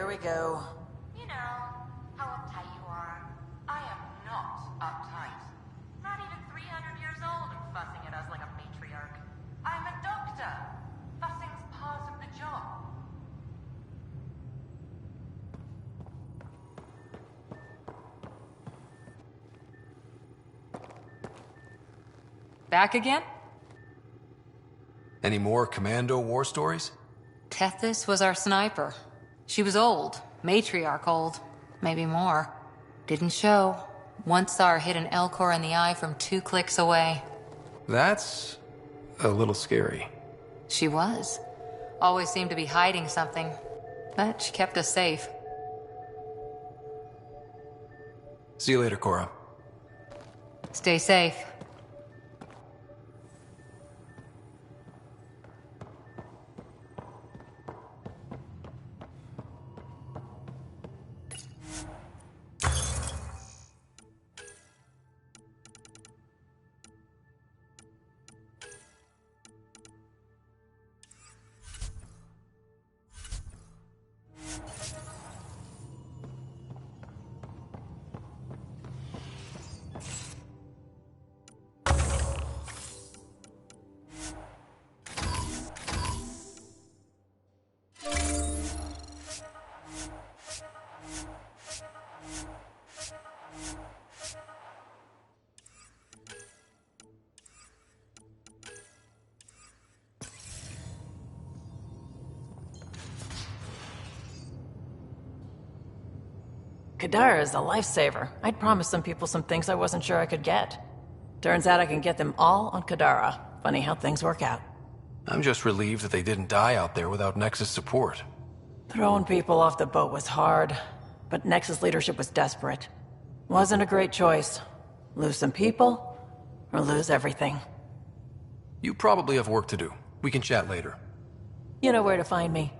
we go. You know how uptight you are. I am not uptight. Not even 300 years old and fussing at us like a matriarch. I'm a doctor. Fussing's part of the job. Back again? Any more Commando war stories? Tethys was our sniper. She was old. Matriarch old. Maybe more. Didn't show. Once saw her hit an Elcor in the eye from 2 clicks away. That's a little scary. She was. Always seemed to be hiding something. But she kept us safe. See you later, Cora. Stay safe. Kadara is a lifesaver. I'd promised some people some things I wasn't sure I could get. Turns out I can get them all on Kadara. Funny how things work out. I'm just relieved that they didn't die out there without Nexus support. Throwing people off the boat was hard, but Nexus leadership was desperate. Wasn't a great choice. Lose some people, or lose everything. You probably have work to do. We can chat later. You know where to find me.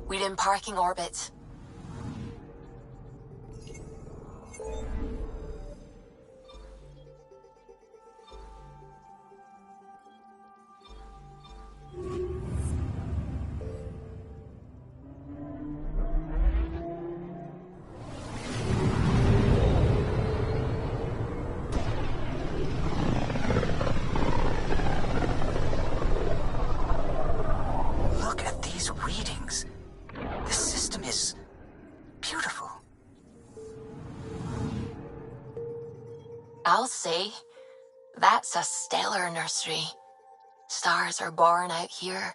We're in parking orbit. Look at these readings. This system is beautiful. I'll say, that's a stellar nursery. Stars are born out here.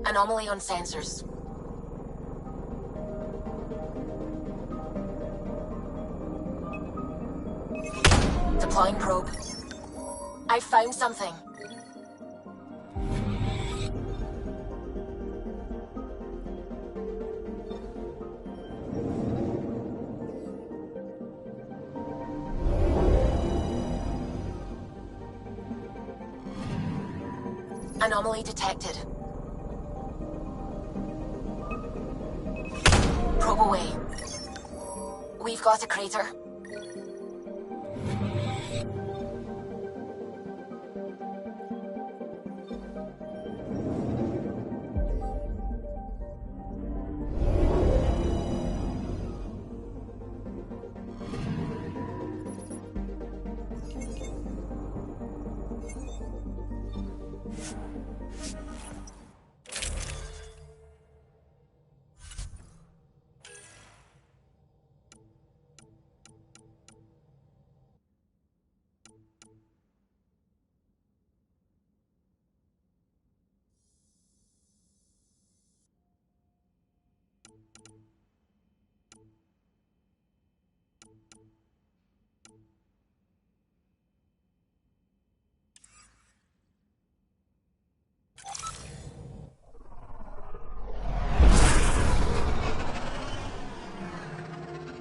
Anomaly on sensors. Deploying probe. I found something. Anomaly detected. Probe away. We've got a crater.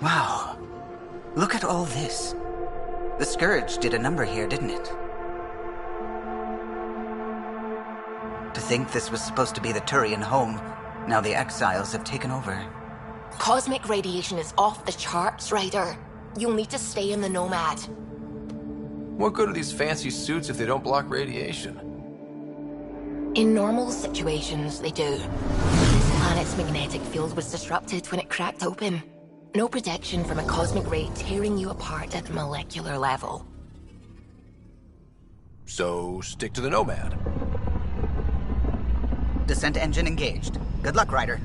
Wow. Look at all this. The Scourge did a number here, didn't it? To think this was supposed to be the Turian home, now the Exiles have taken over. Cosmic radiation is off the charts, Ryder. You'll need to stay in the Nomad. What good are these fancy suits if they don't block radiation? In normal situations, they do. This planet's magnetic field was disrupted when it cracked open. No protection from a cosmic ray tearing you apart at the molecular level. So, stick to the Nomad. Descent engine engaged. Good luck, Ryder.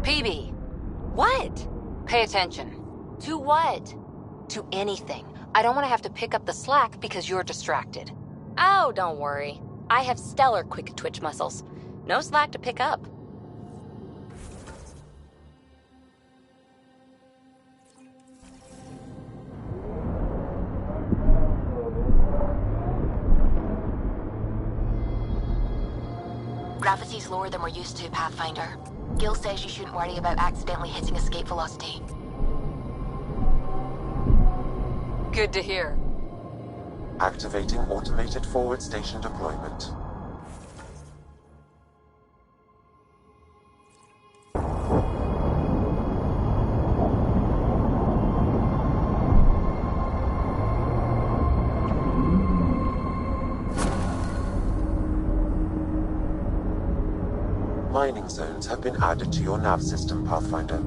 PB. What? Pay attention. To what? To anything. I don't want to have to pick up the slack because you're distracted. Oh, don't worry. I have stellar quick twitch muscles. No slack to pick up. Gravity's lower than we're used to, Pathfinder. Gil says you shouldn't worry about accidentally hitting escape velocity. Good to hear. Activating automated forward station deployment. Mining zones have been added to your nav system, Pathfinder.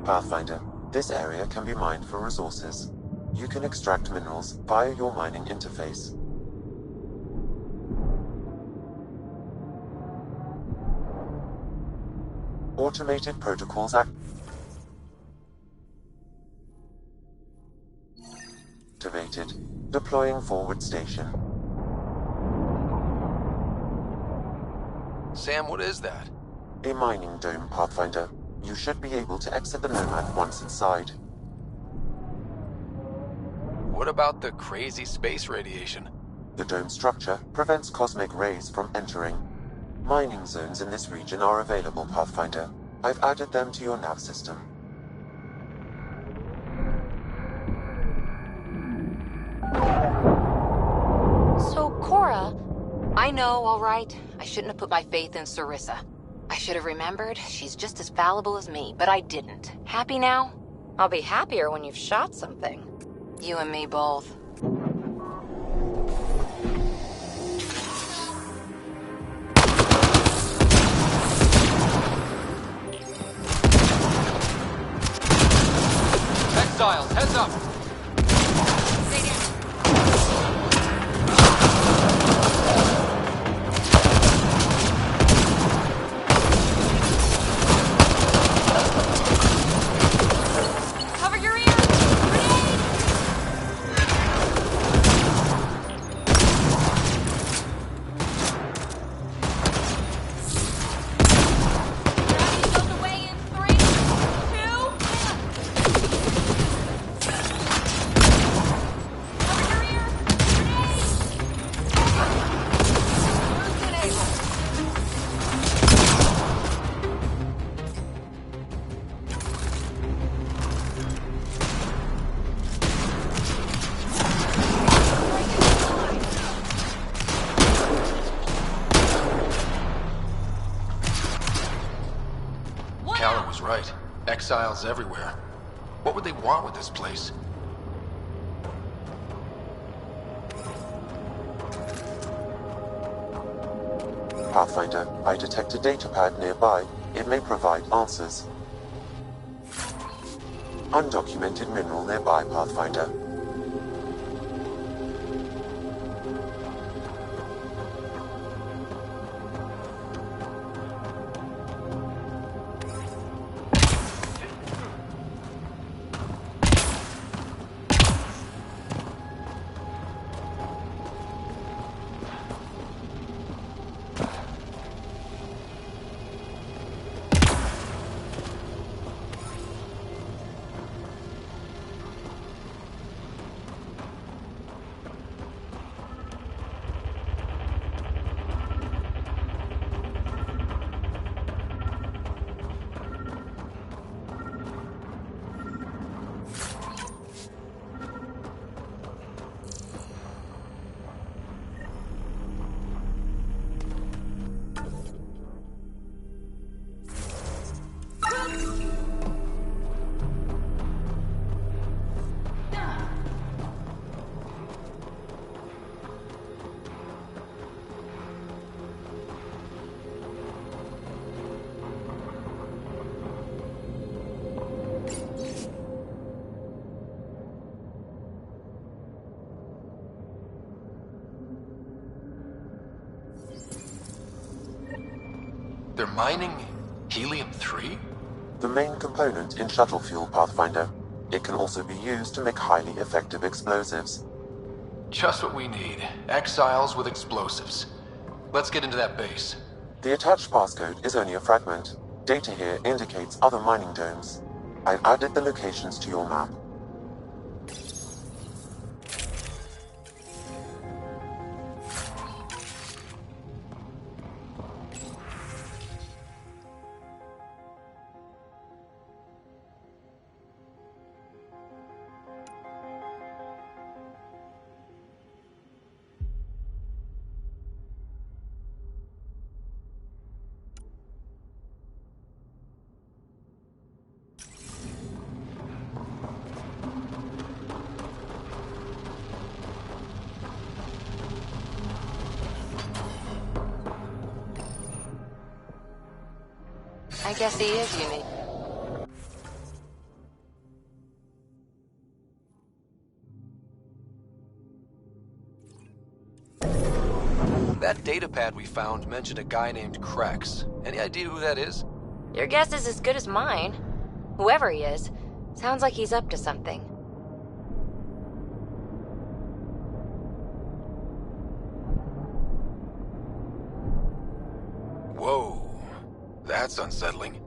Pathfinder, this area can be mined for resources. You can extract minerals via your mining interface. Automated protocols activated. Deploying forward station. Sam, what is that? A mining dome, Pathfinder. You should be able to exit the Nomad once inside. What about the crazy space radiation? The dome structure prevents cosmic rays from entering. Mining zones in this region are available, Pathfinder. I've added them to your nav system. So, Cora... I know, all right. I shouldn't have put my faith in Sarissa. I should have remembered she's just as fallible as me, but I didn't. Happy now? I'll be happier when you've shot something. You and me both. Exiles, heads up! Stay down. Cover your ears! Grenade! Grab yourself away in 3, 2, 1. Cover your ears! Grenade! Boost enabled. One Callan out. was right. Exiles everywhere. What would they want with this place? Pathfinder, I detect a datapad nearby. It may provide answers. Undocumented mineral nearby, Pathfinder. They're mining helium-3? The main component in shuttle fuel, Pathfinder. It can also be used to make highly effective explosives. Just what we need. Exiles with explosives. Let's get into that base. The attached passcode is only a fragment. Data here indicates other mining domes. I've added the locations to your map. I guess he is unique. That datapad we found mentioned a guy named Krex. Any idea who that is? Your guess is as good as mine. Whoever he is, sounds like he's up to something. Whoa. That's unsettling.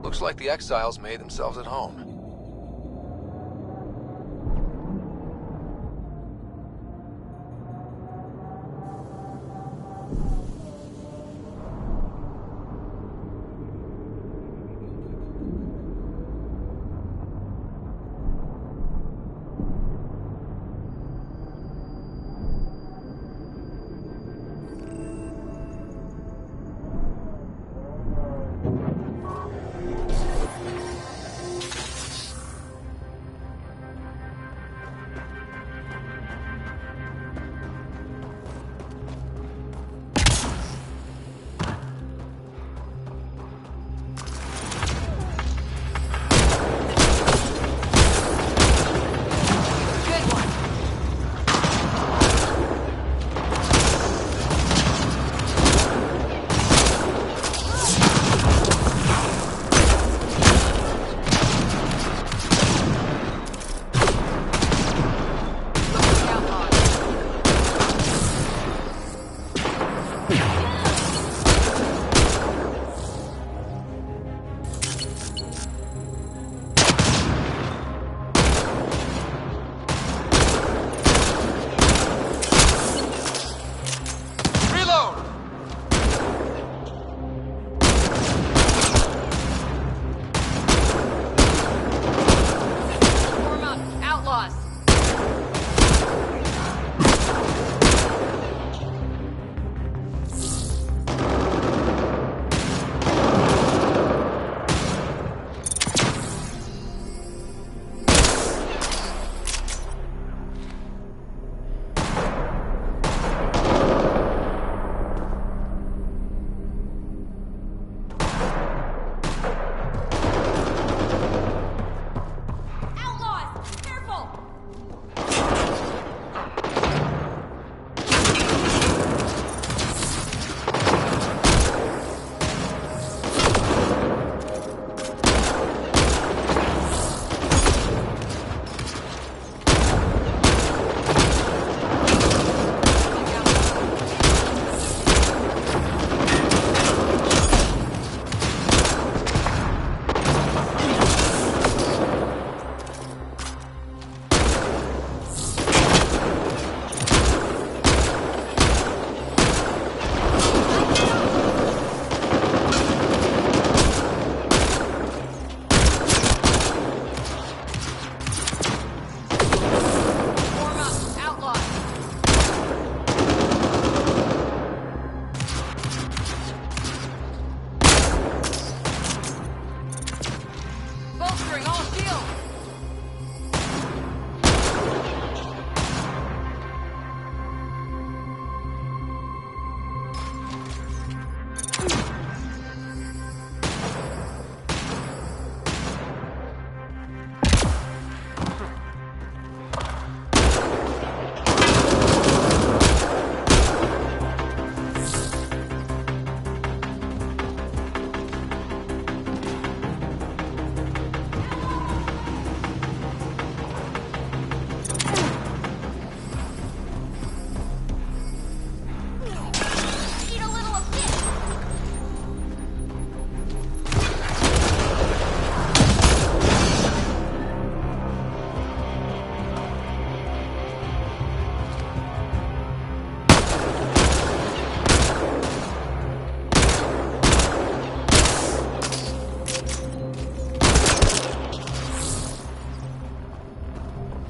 Looks like the exiles made themselves at home.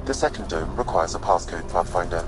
The second dome requires a passcode, Pathfinder.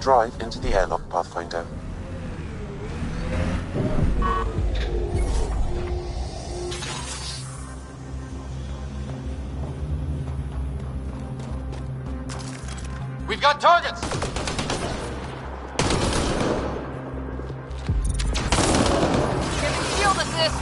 drive into the airlock, Pathfinder. We've got targets! Giving shield assist!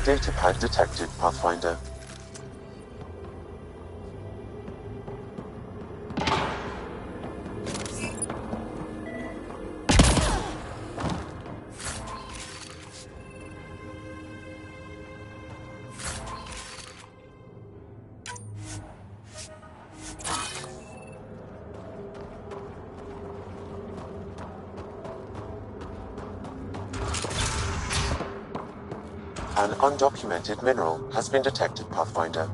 Datapad detected, Pathfinder. An undocumented mineral has been detected, Pathfinder.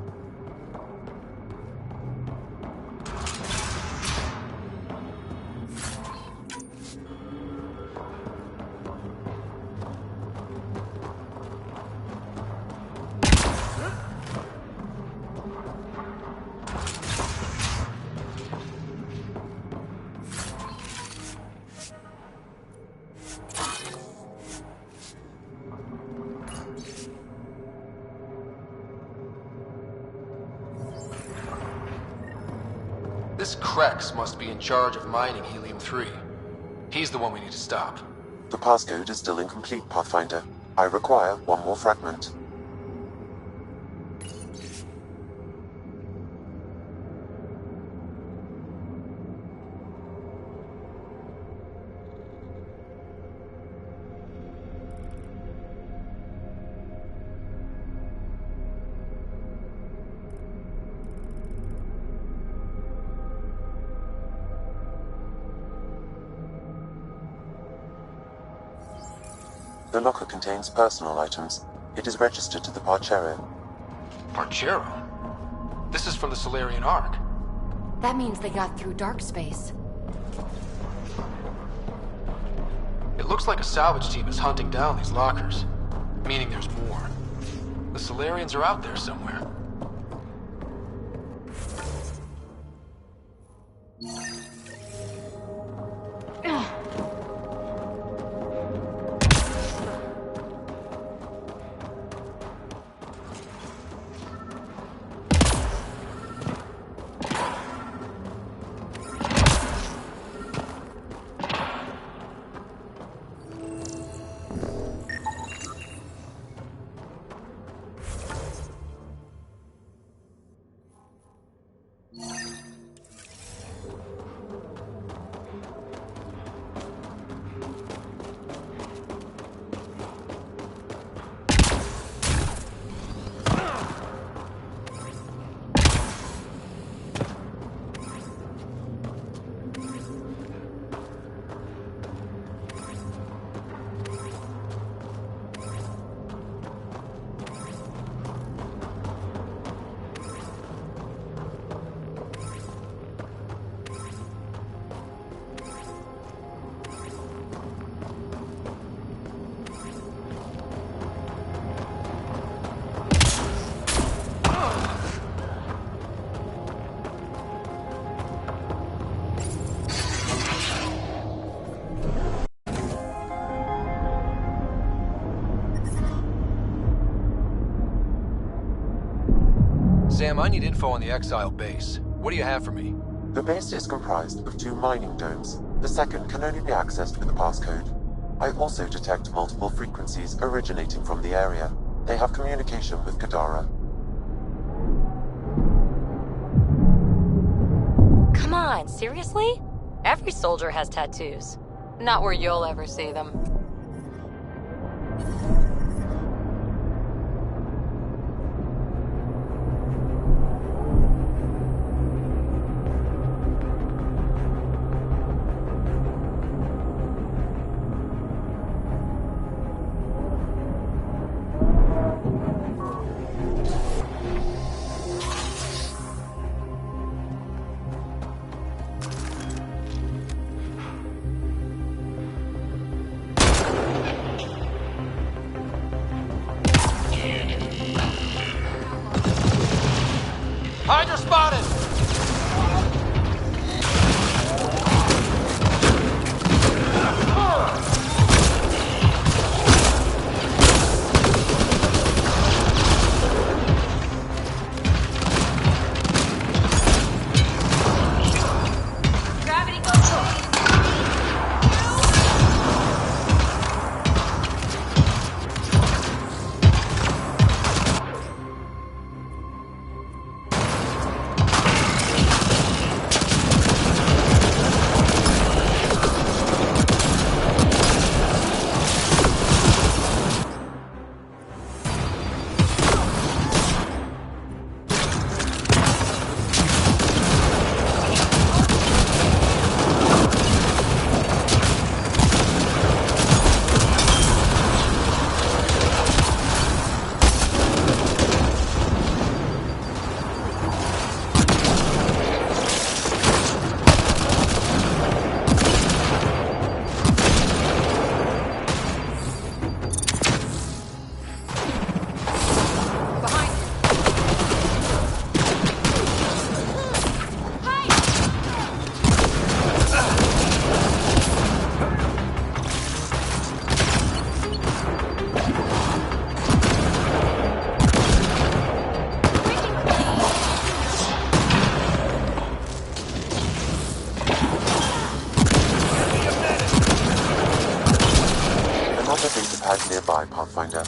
This Krex must be in charge of mining Helium-3. He's the one we need to stop. The passcode is still incomplete, Pathfinder. I require one more fragment. The locker contains personal items. It is registered to the Parchero. Parchero? This is from the Solarian Ark. That means they got through dark space. It looks like a salvage team is hunting down these lockers, meaning there's more. The Solarians are out there somewhere. I need info on the Exile base. What do you have for me? The base is comprised of 2 mining domes. The second can only be accessed with a passcode. I also detect multiple frequencies originating from the area. They have communication with Kadara. Come on, seriously? Every soldier has tattoos. Not where you'll ever see them. Hydra spotted! Gravity control. Another data pad nearby, Pathfinder.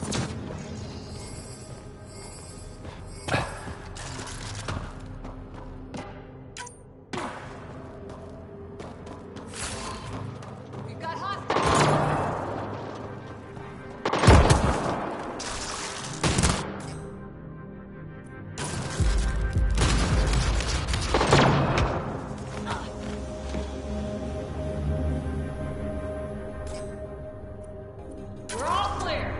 We're all clear.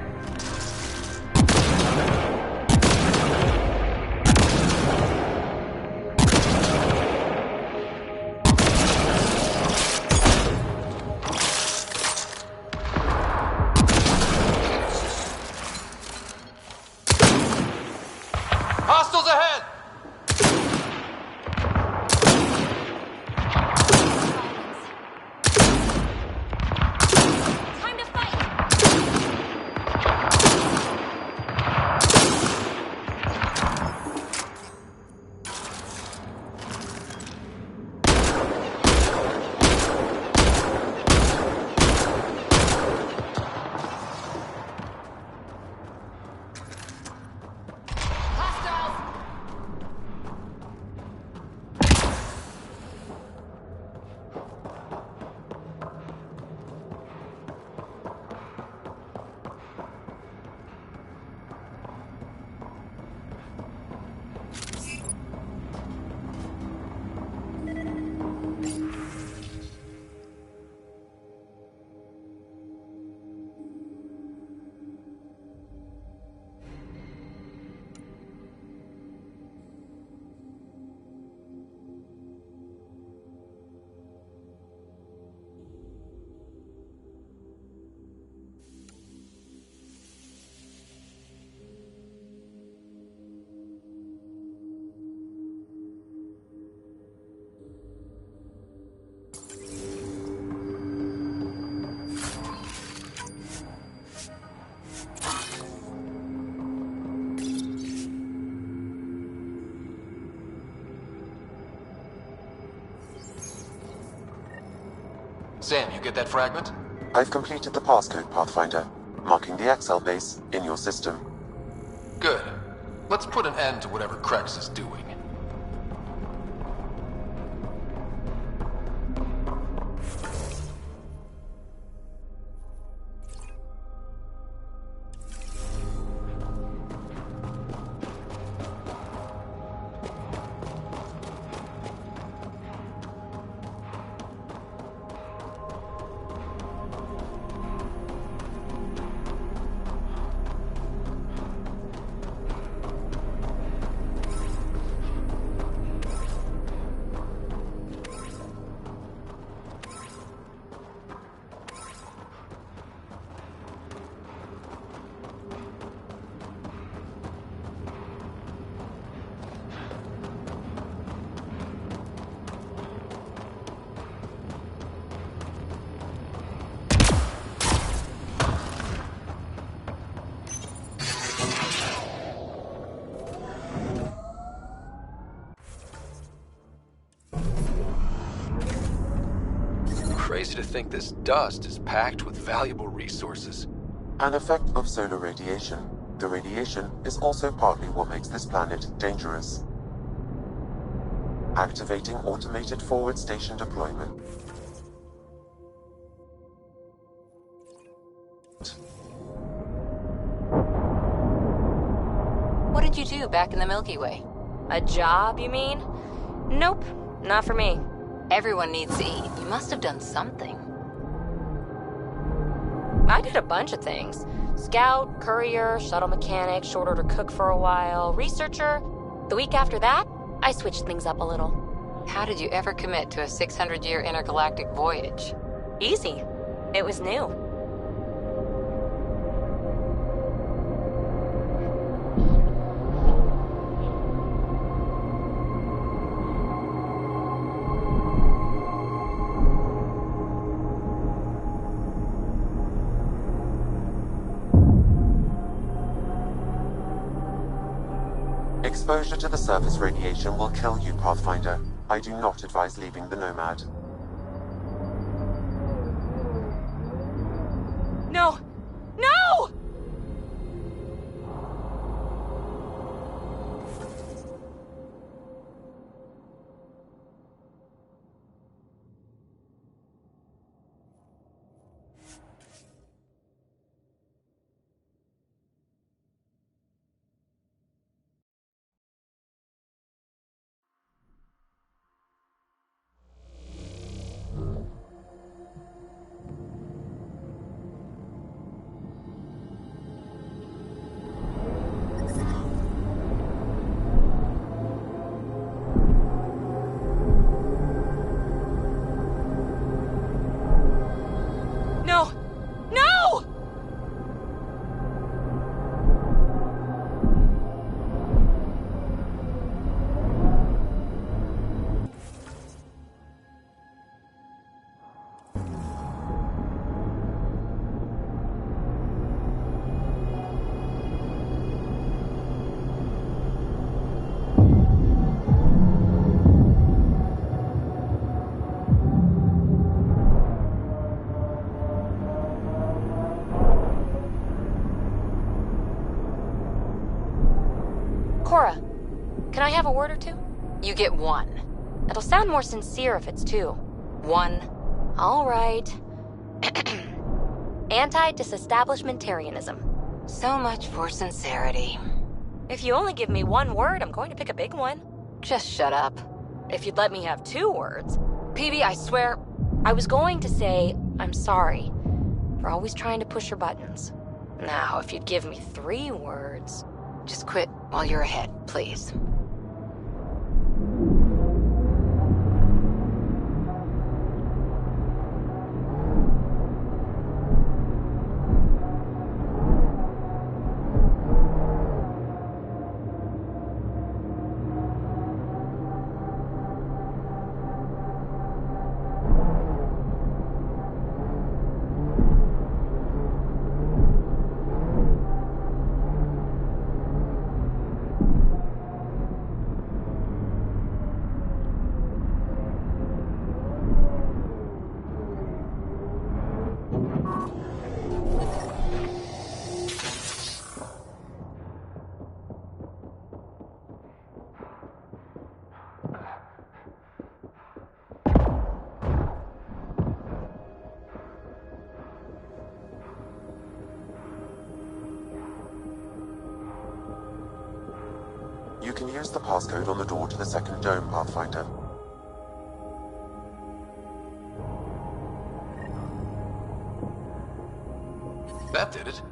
Sam, you get that fragment? I've completed the passcode, Pathfinder, marking the Excel base in your system. Good. Let's put an end to whatever Krex is doing. Crazy to think this dust is packed with valuable resources. An effect of solar radiation. The radiation is also partly what makes this planet dangerous. Activating automated forward station deployment. What did you do back in the Milky Way? A job, you mean? Nope, not for me. Everyone needs to eat. You must have done something. I did a bunch of things. Scout, courier, shuttle mechanic, short order cook for a while, researcher. The week after that, I switched things up a little. How did you ever commit to a 600-year intergalactic voyage? Easy. It was new. Exposure to the surface radiation will kill you, Pathfinder. I do not advise leaving the Nomad. No! No! No! No! Cora, can I have a word or two? You get one. It'll sound more sincere if it's two. One. All right. Anti-disestablishmentarianism. So much for sincerity. If you only give me one word, I'm going to pick a big one. Just shut up. If you'd let me have 2 words. PB, I swear, I was going to say, I'm sorry for always trying to push your buttons. Now, if you'd give me 3 words... Just quit while you're ahead, please. Use the passcode on the door to the second dome, Pathfinder. That did it.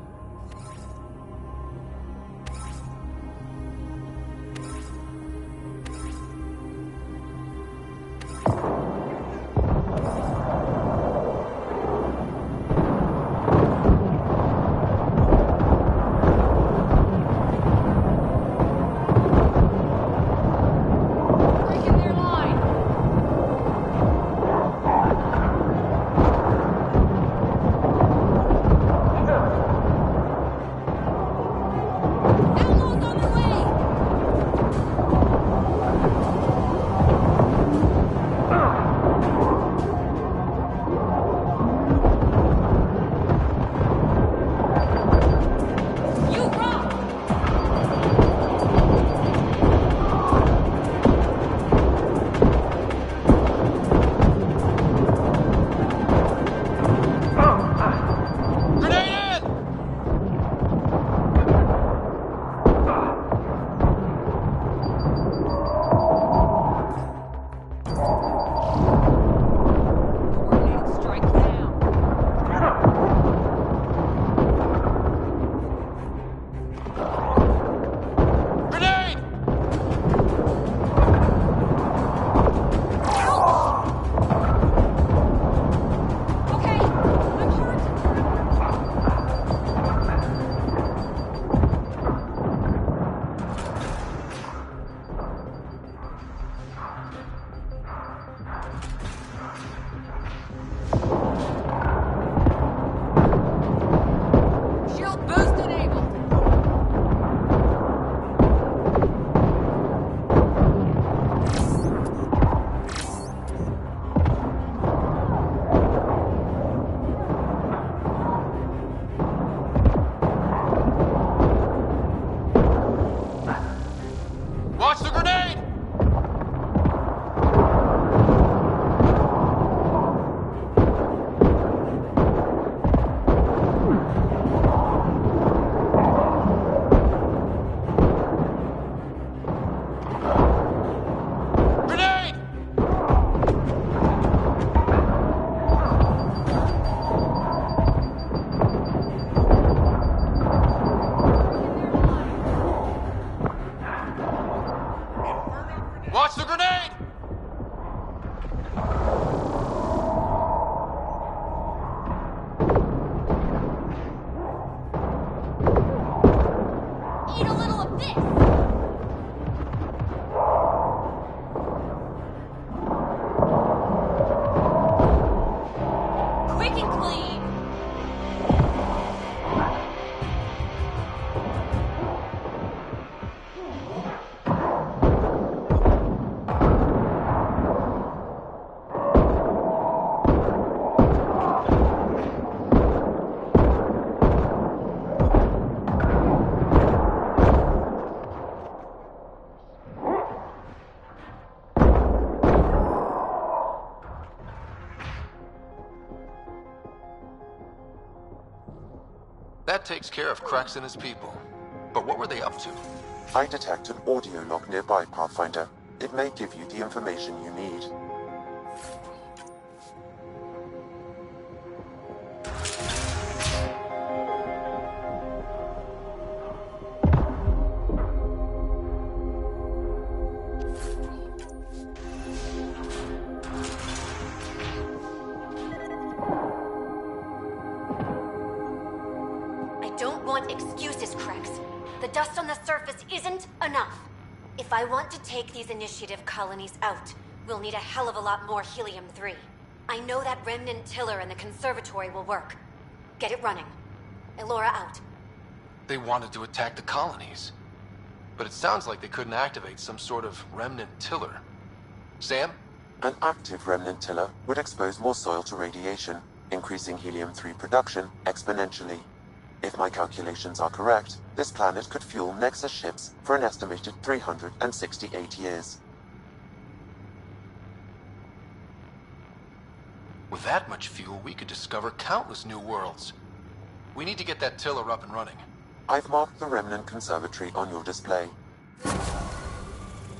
That takes care of Krex and his people. But what were they up to? I detect an audio log nearby, Pathfinder. It may give you the information you need. Excuses, Krex. The dust on the surface isn't enough. If I want to take these initiative colonies out, we'll need a hell of a lot more helium-3. I know that remnant tiller in the conservatory will work. Get it running. Elora out. They wanted to attack the colonies. But it sounds like they couldn't activate some sort of remnant tiller. Sam? An active remnant tiller would expose more soil to radiation, increasing helium-3 production exponentially. If my calculations are correct, this planet could fuel Nexus ships for an estimated 368 years. With that much fuel, we could discover countless new worlds. We need to get that tiller up and running. I've marked the remnant conservatory on your display.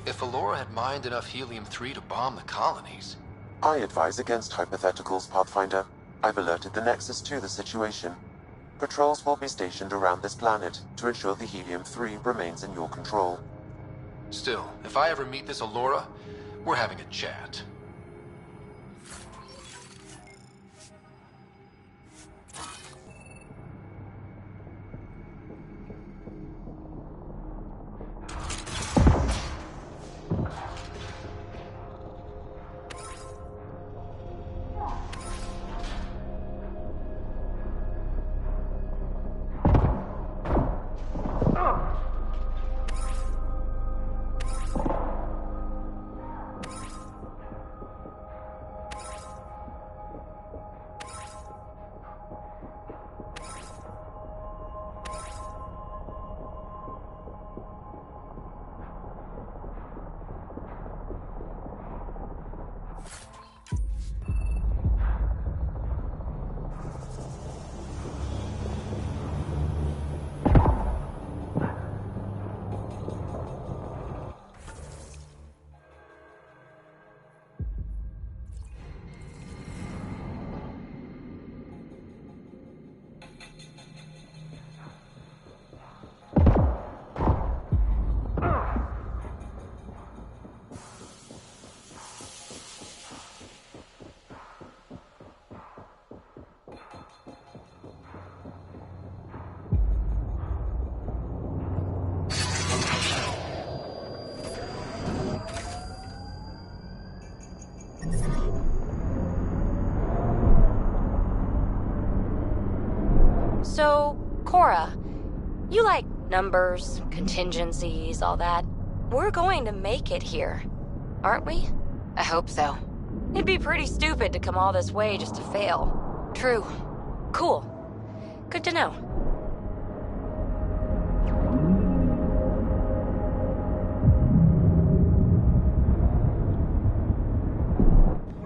If Alora had mined enough helium-3 to bomb the colonies... I advise against hypotheticals, Pathfinder. I've alerted the Nexus to the situation. Patrols will be stationed around this planet to ensure the helium-3 remains in your control. Still, if I ever meet this Alora, we're having a chat. So, Cora, you like numbers, contingencies, all that. We're going to make it here, aren't we? I hope so. It'd be pretty stupid to come all this way just to fail. True. Cool. Good to know.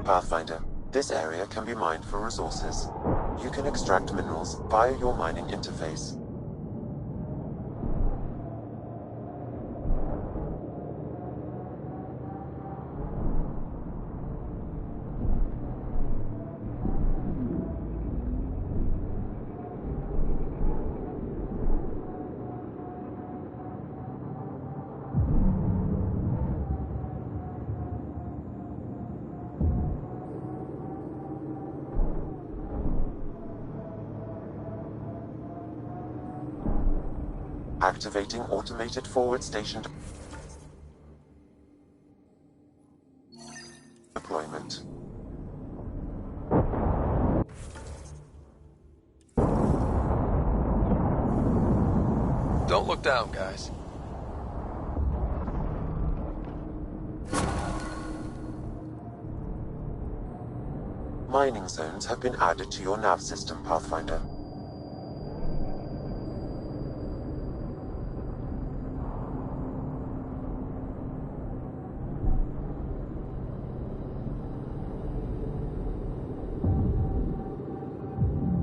Pathfinder, this area can be mined for resources. You can extract minerals via your mining interface. Activating automated forward station deployment. Don't look down, guys. Mining zones have been added to your nav system, Pathfinder.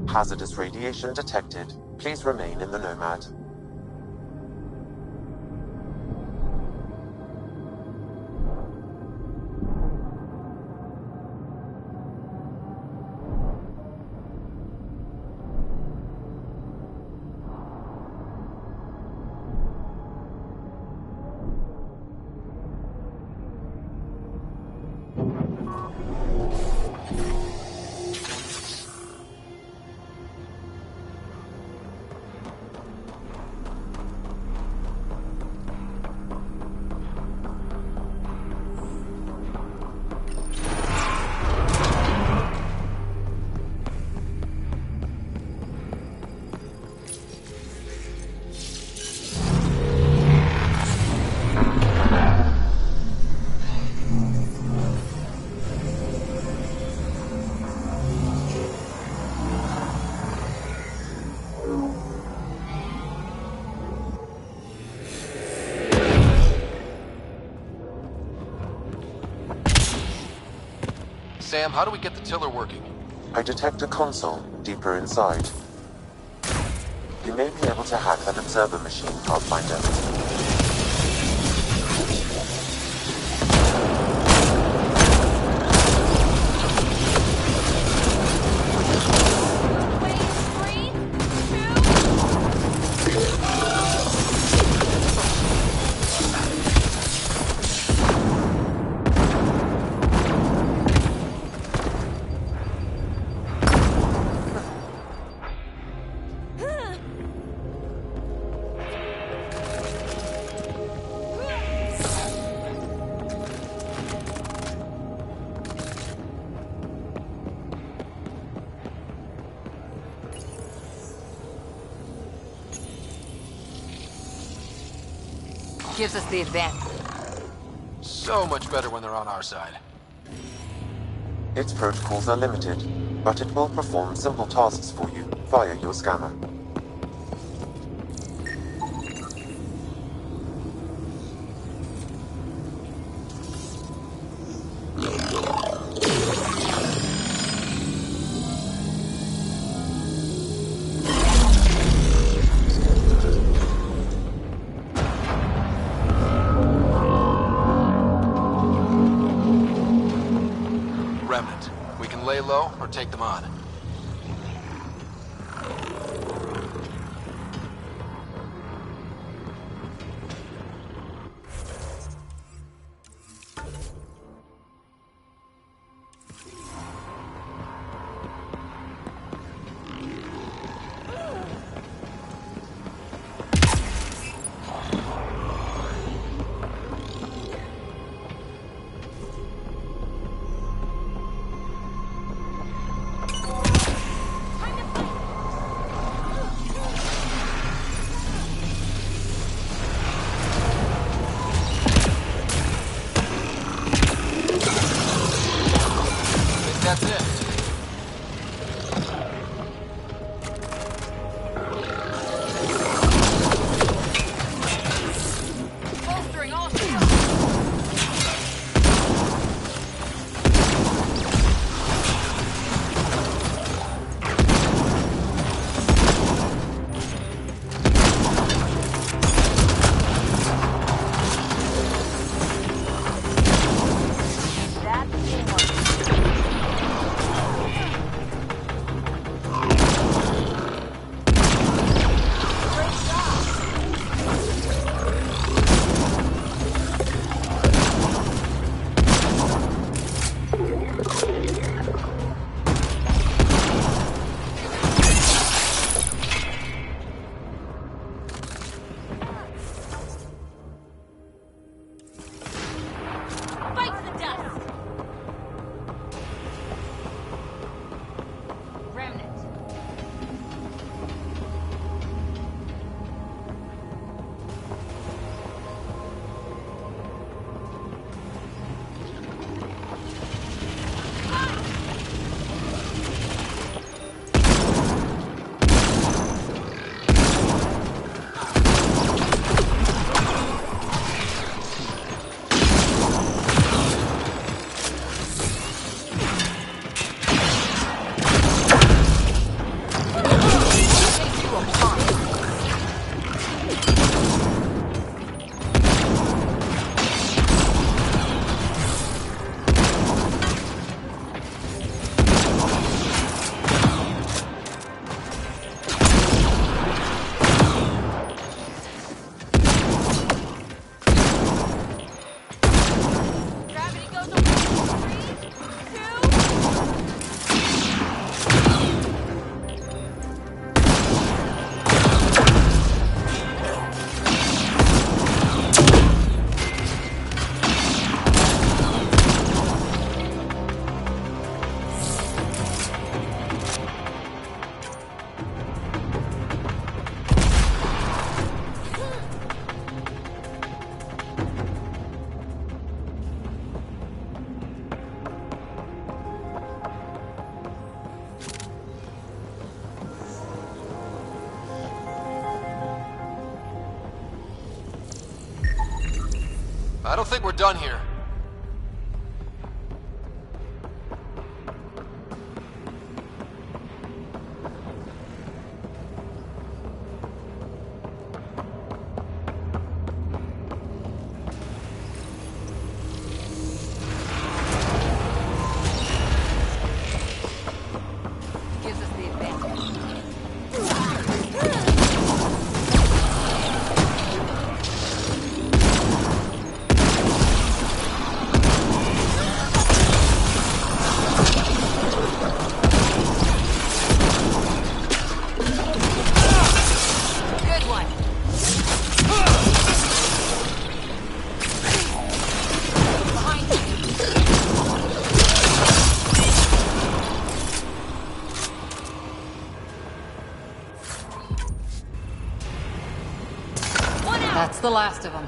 Hazardous radiation detected. Please remain in the Nomad. Sam, how do we get the tiller working? I detect a console deeper inside. You may be able to hack that observer machine, Pathfinder. Gives us the advantage. So much better when they're on our side. Its protocols are limited, but it will perform simple tasks for you via your scanner. Remnant. We can lay low or take them on. That's it. Bolstering all shields. I don't think we're done here. Gives us the advantage. Good one. Behind you. That's the last of them.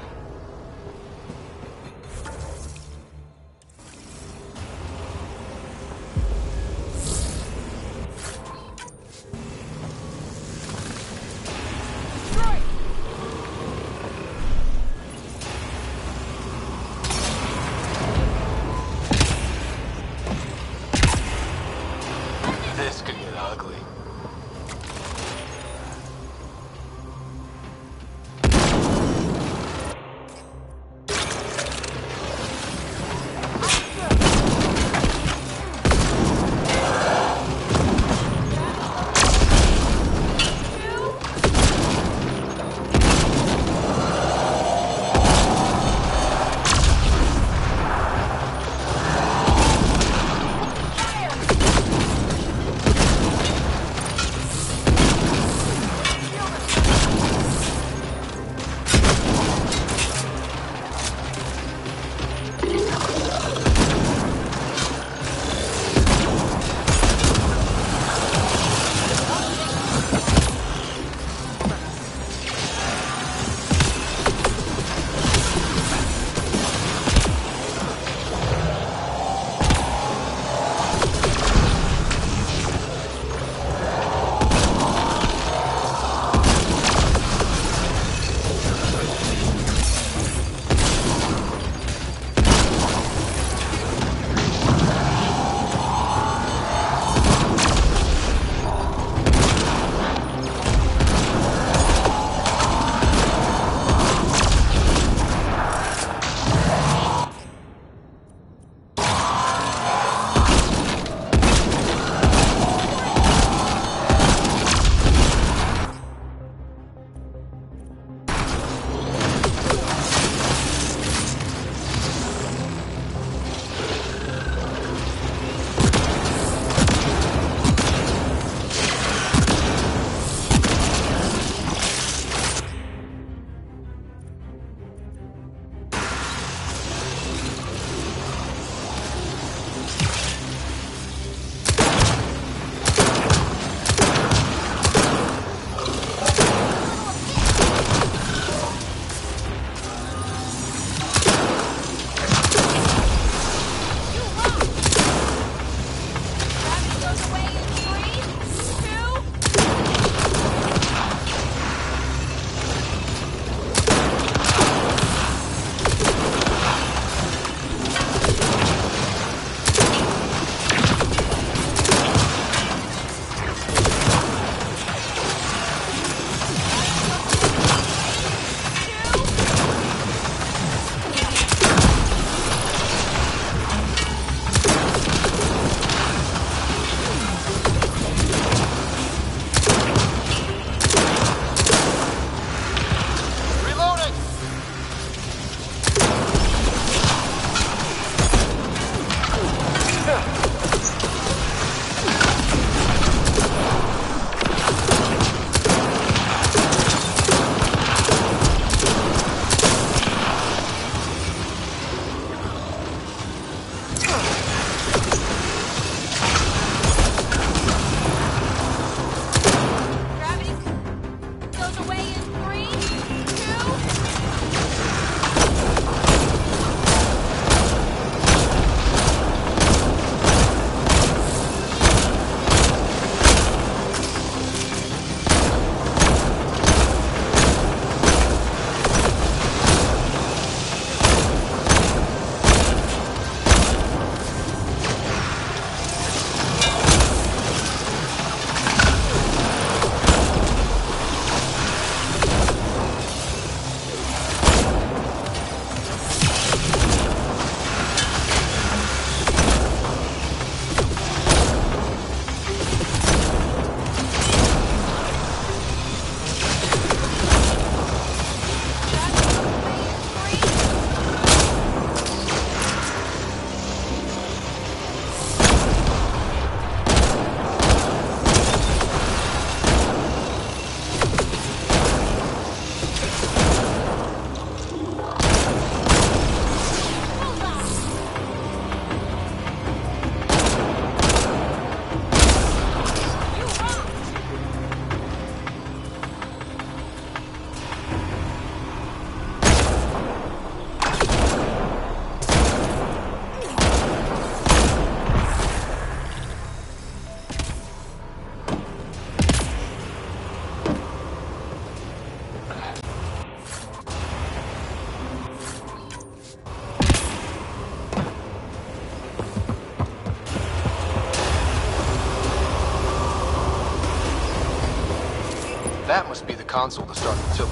That must be the console to start the tiller.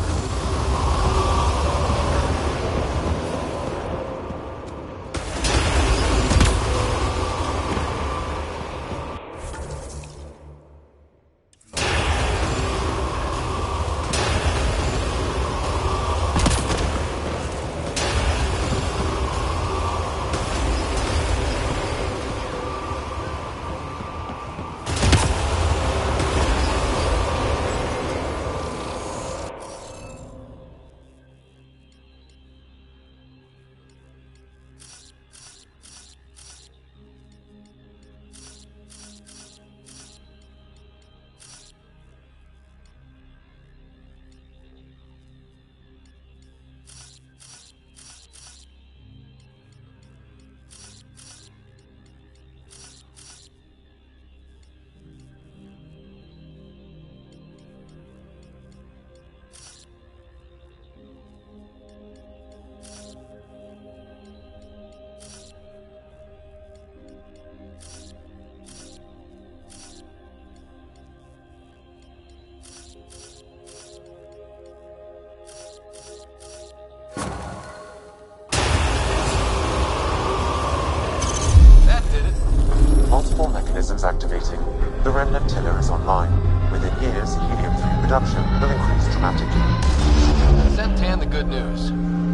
Multiple mechanisms activating. The remnant tiller is online. Within years, helium-3 production will increase dramatically. Send Tan the good news.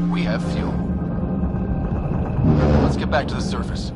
We have fuel. Let's get back to the surface.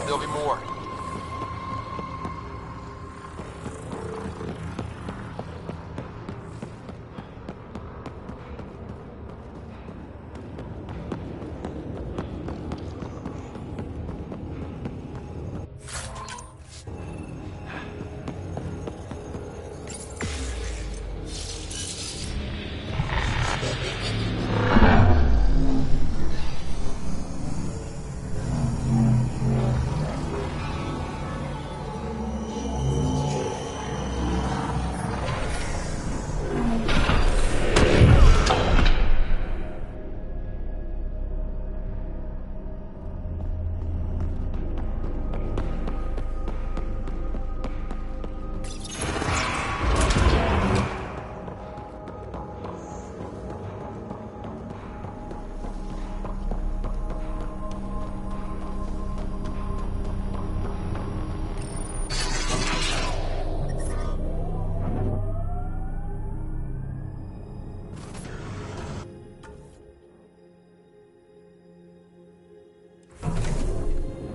There'll be more.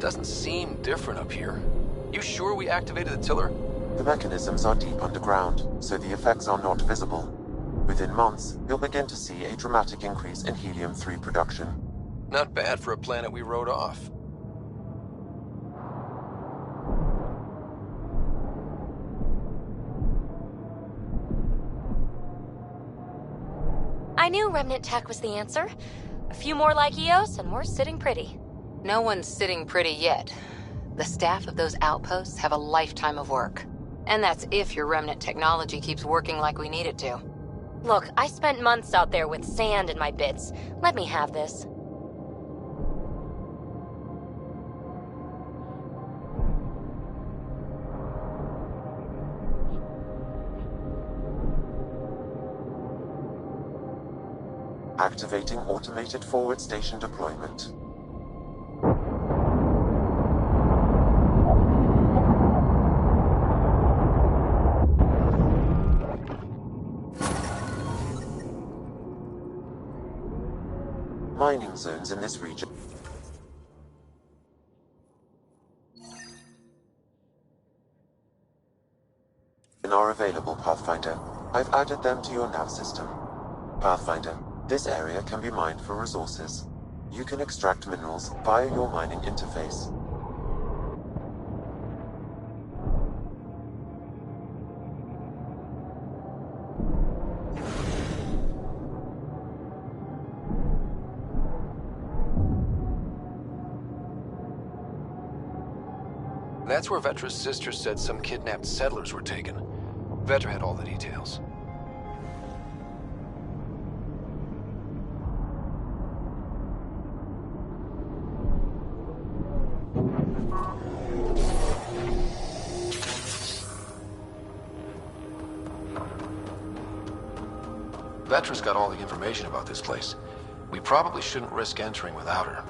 Doesn't seem different up here. You sure we activated the tiller? The mechanisms are deep underground, so the effects are not visible. Within months, you'll begin to see a dramatic increase in helium-3 production. Not bad for a planet we wrote off. I knew remnant tech was the answer. A few more like EOS and we're sitting pretty. No one's sitting pretty yet. The staff of those outposts have a lifetime of work. And that's if your remnant technology keeps working like we need it to. Look, I spent months out there with sand in my bits. Let me have this. Activating automated forward station deployment. Mining zones in this region are available, Pathfinder. I've added them to your nav system. Pathfinder, this area can be mined for resources. You can extract minerals via your mining interface. That's where Vetra's sister said some kidnapped settlers were taken. Vetra had all the details. Vetra's got all the information about this place. We probably shouldn't risk entering without her.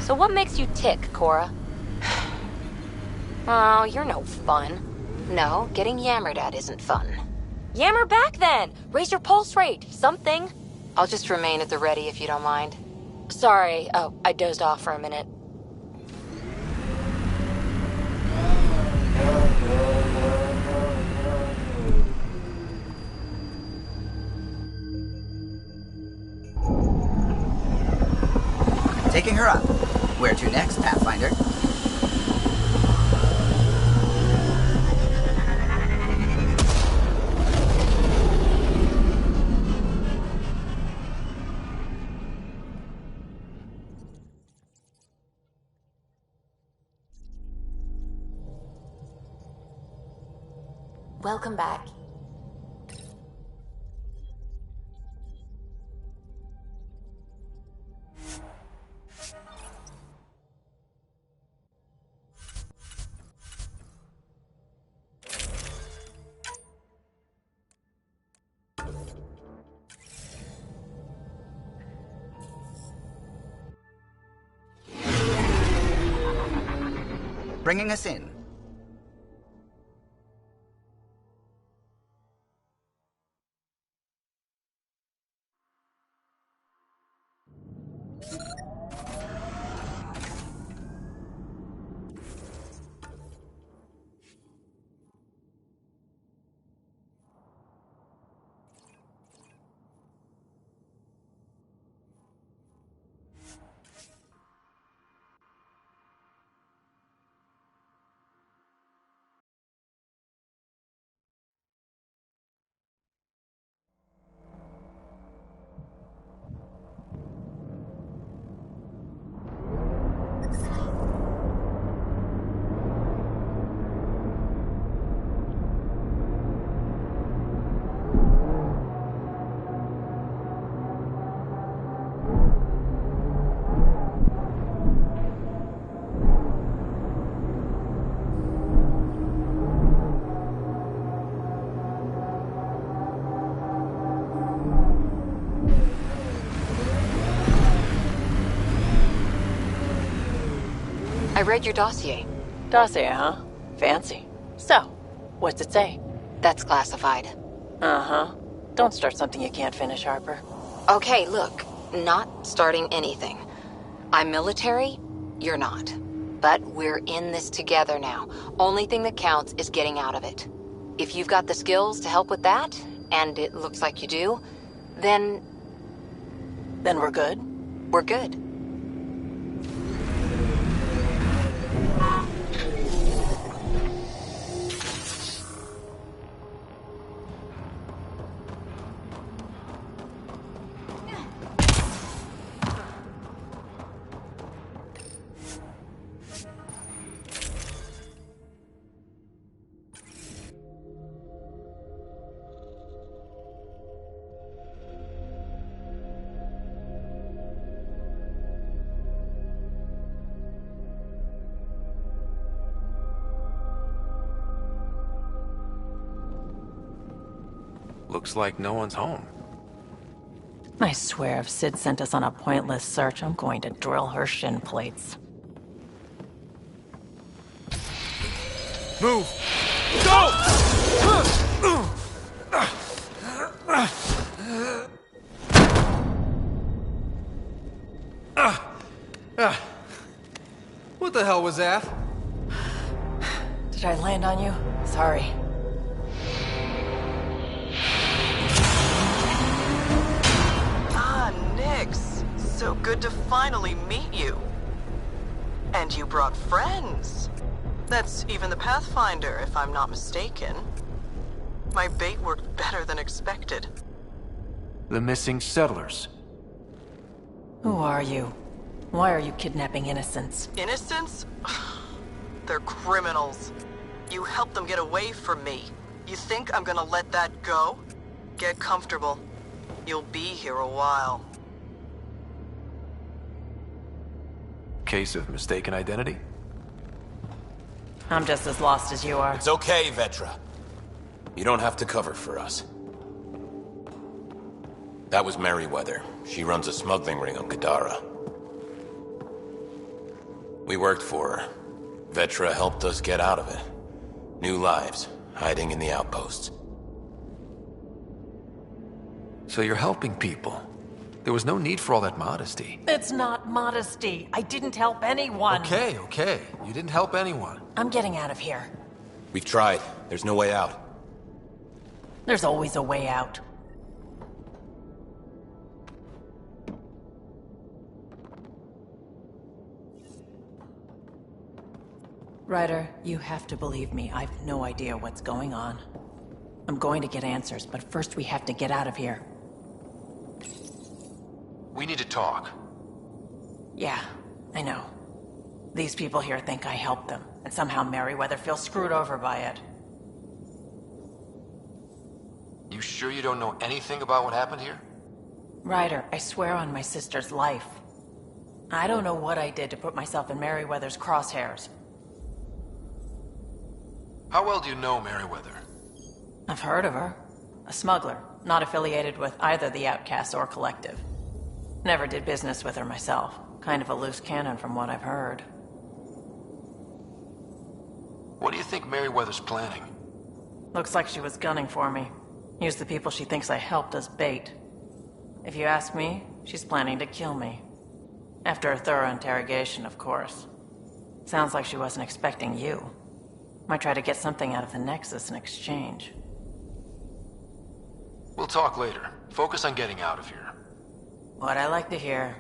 So what makes you tick, Cora? Oh, you're no fun. No, getting yammered at isn't fun. Yammer back then! Raise your pulse rate, something. I'll just remain at the ready if you don't mind. Sorry, I dozed off for a minute. Taking her up. Where to next, Pathfinder? Welcome back. Bringing us in. I read your dossier. Dossier, huh? Fancy. So, what's it say? That's classified. Uh-huh. Don't start something you can't finish, Harper. Okay, look, not starting anything. I'm military, you're not. But we're in this together now. Only thing that counts is getting out of it. If you've got the skills to help with that, and it looks like you do, then... Then we're good? We're good. Looks like no one's home. I swear if Sid sent us on a pointless search, I'm going to drill her shin plates. Move! Go! What the hell was that? Did I land on you? Sorry. Nix, so good to finally meet you. And you brought friends. That's even the Pathfinder, if I'm not mistaken. My bait worked better than expected. The missing settlers. Who are you? Why are you kidnapping innocents? Innocents? They're criminals. You helped them get away from me. You think I'm gonna let that go? Get comfortable. You'll be here a while. Case of mistaken identity? I'm just as lost as you are. It's okay, Vetra. You don't have to cover for us. That was Merryweather. She runs a smuggling ring on Gadara. We worked for her. Vetra helped us get out of it. New lives, hiding in the outposts. So you're helping people. There was no need for all that modesty. It's not modesty. I didn't help anyone. Okay. You didn't help anyone. I'm getting out of here. We've tried. There's no way out. There's always a way out. Ryder, you have to believe me. I've no idea what's going on. I'm going to get answers, but first we have to get out of here. We need to talk. Yeah, I know. These people here think I helped them, and somehow Merryweather feels screwed over by it. You sure you don't know anything about what happened here? Ryder, I swear on my sister's life. I don't know what I did to put myself in Merryweather's crosshairs. How well do you know Merryweather? I've heard of her. A smuggler, not affiliated with either the Outcasts or Collective. Never did business with her myself. Kind of a loose cannon from what I've heard. What do you think Merryweather's planning? Looks like she was gunning for me. Use the people she thinks I helped as bait. If you ask me, she's planning to kill me. After a thorough interrogation, of course. Sounds like she wasn't expecting you. Might try to get something out of the Nexus in exchange. We'll talk later. Focus on getting out of here. What I like to hear.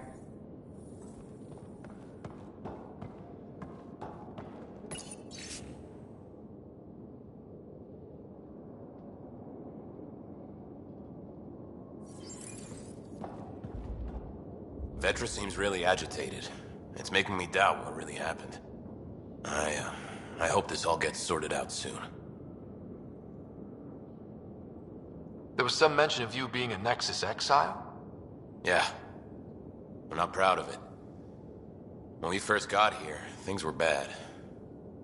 Vetra seems really agitated. It's making me doubt what really happened. I hope this all gets sorted out soon. There was some mention of you being a Nexus exile? Yeah. I'm not proud of it. When we first got here, things were bad.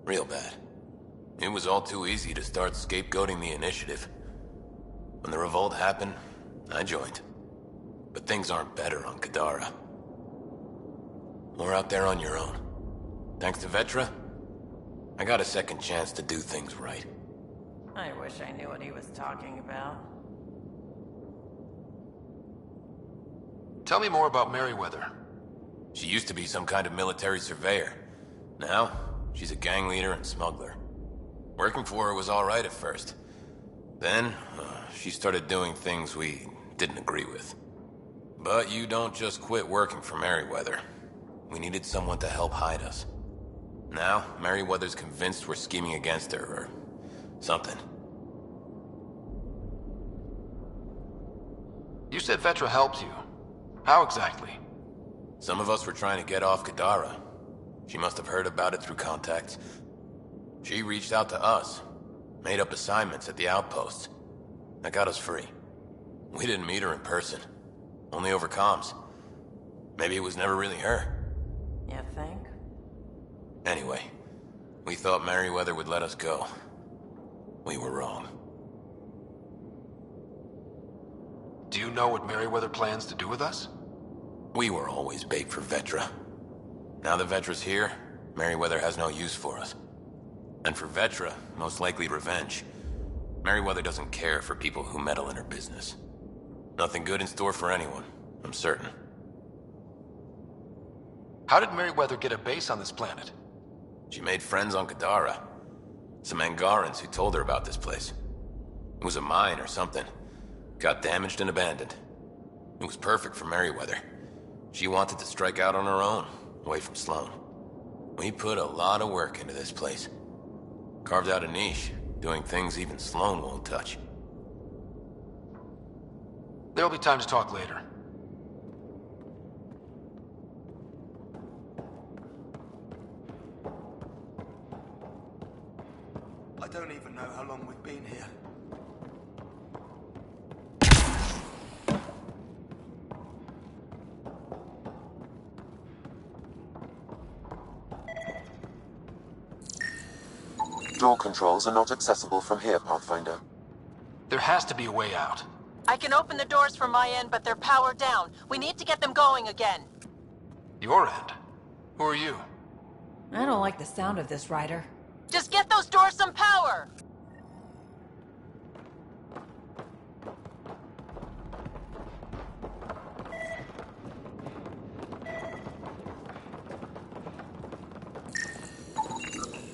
Real bad. It was all too easy to start scapegoating the initiative. When the revolt happened, I joined. But things aren't better on Gadara. Or out there on your own. Thanks to Vetra, I got a second chance to do things right. I wish I knew what he was talking about. Tell me more about Merryweather. She used to be some kind of military surveyor. Now, she's a gang leader and smuggler. Working for her was alright at first. Then, she started doing things we didn't agree with. But you don't just quit working for Merryweather. We needed someone to help hide us. Now, Merryweather's convinced we're scheming against her, or something. You said Vetra helped you. How exactly? Some of us were trying to get off Kadara. She must have heard about it through contacts. She reached out to us, made up assignments at the outposts. That got us free. We didn't meet her in person, only over comms. Maybe it was never really her. You think? Anyway, we thought Merryweather would let us go. We were wrong. Do you know what Merryweather plans to do with us? We were always bait for Vetra. Now that Vetra's here, Merryweather has no use for us. And for Vetra, most likely revenge. Merryweather doesn't care for people who meddle in her business. Nothing good in store for anyone, I'm certain. How did Merryweather get a base on this planet? She made friends on Kadara. Some Angarans who told her about this place. It was a mine or something. Got damaged and abandoned. It was perfect for Merryweather. She wanted to strike out on her own, away from Sloan. We put a lot of work into this place. Carved out a niche, doing things even Sloan won't touch. There'll be time to talk later. I don't even know how long we've been here. Door controls are not accessible from here, Pathfinder. There has to be a way out. I can open the doors from my end, but they're powered down. We need to get them going again. Your end? Who are you? I don't like the sound of this, Ryder. Just get those doors some power!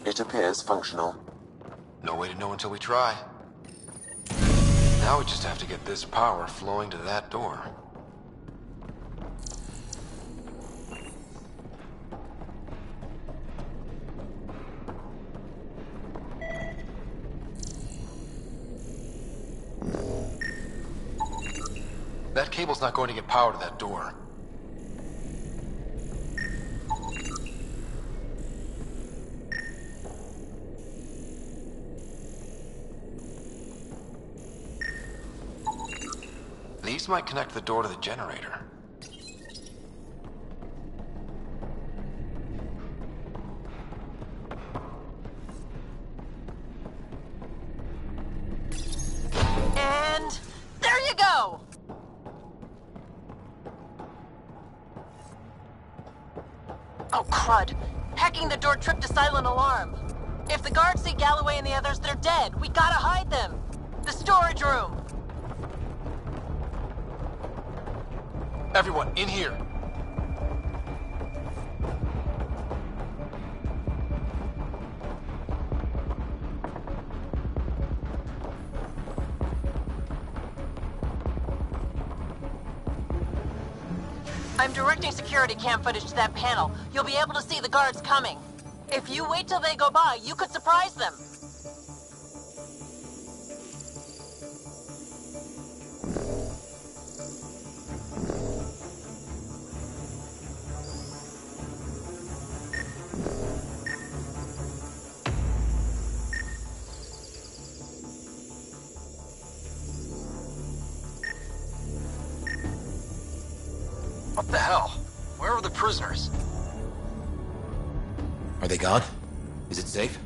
It appears functional. No way to know until we try. Now we just have to get this power flowing to that door. That cable's not going to get power to that door. These might connect the door to the generator. And there you go! Oh, crud. Hacking the door tripped a silent alarm. If the guards see Galloway and the others, they're dead. We gotta hide them. The storage room. Everyone, in here! I'm directing security cam footage to that panel. You'll be able to see the guards coming. If you wait till they go by, you could surprise them. What the hell? Where are the prisoners? Are they gone? Is it safe?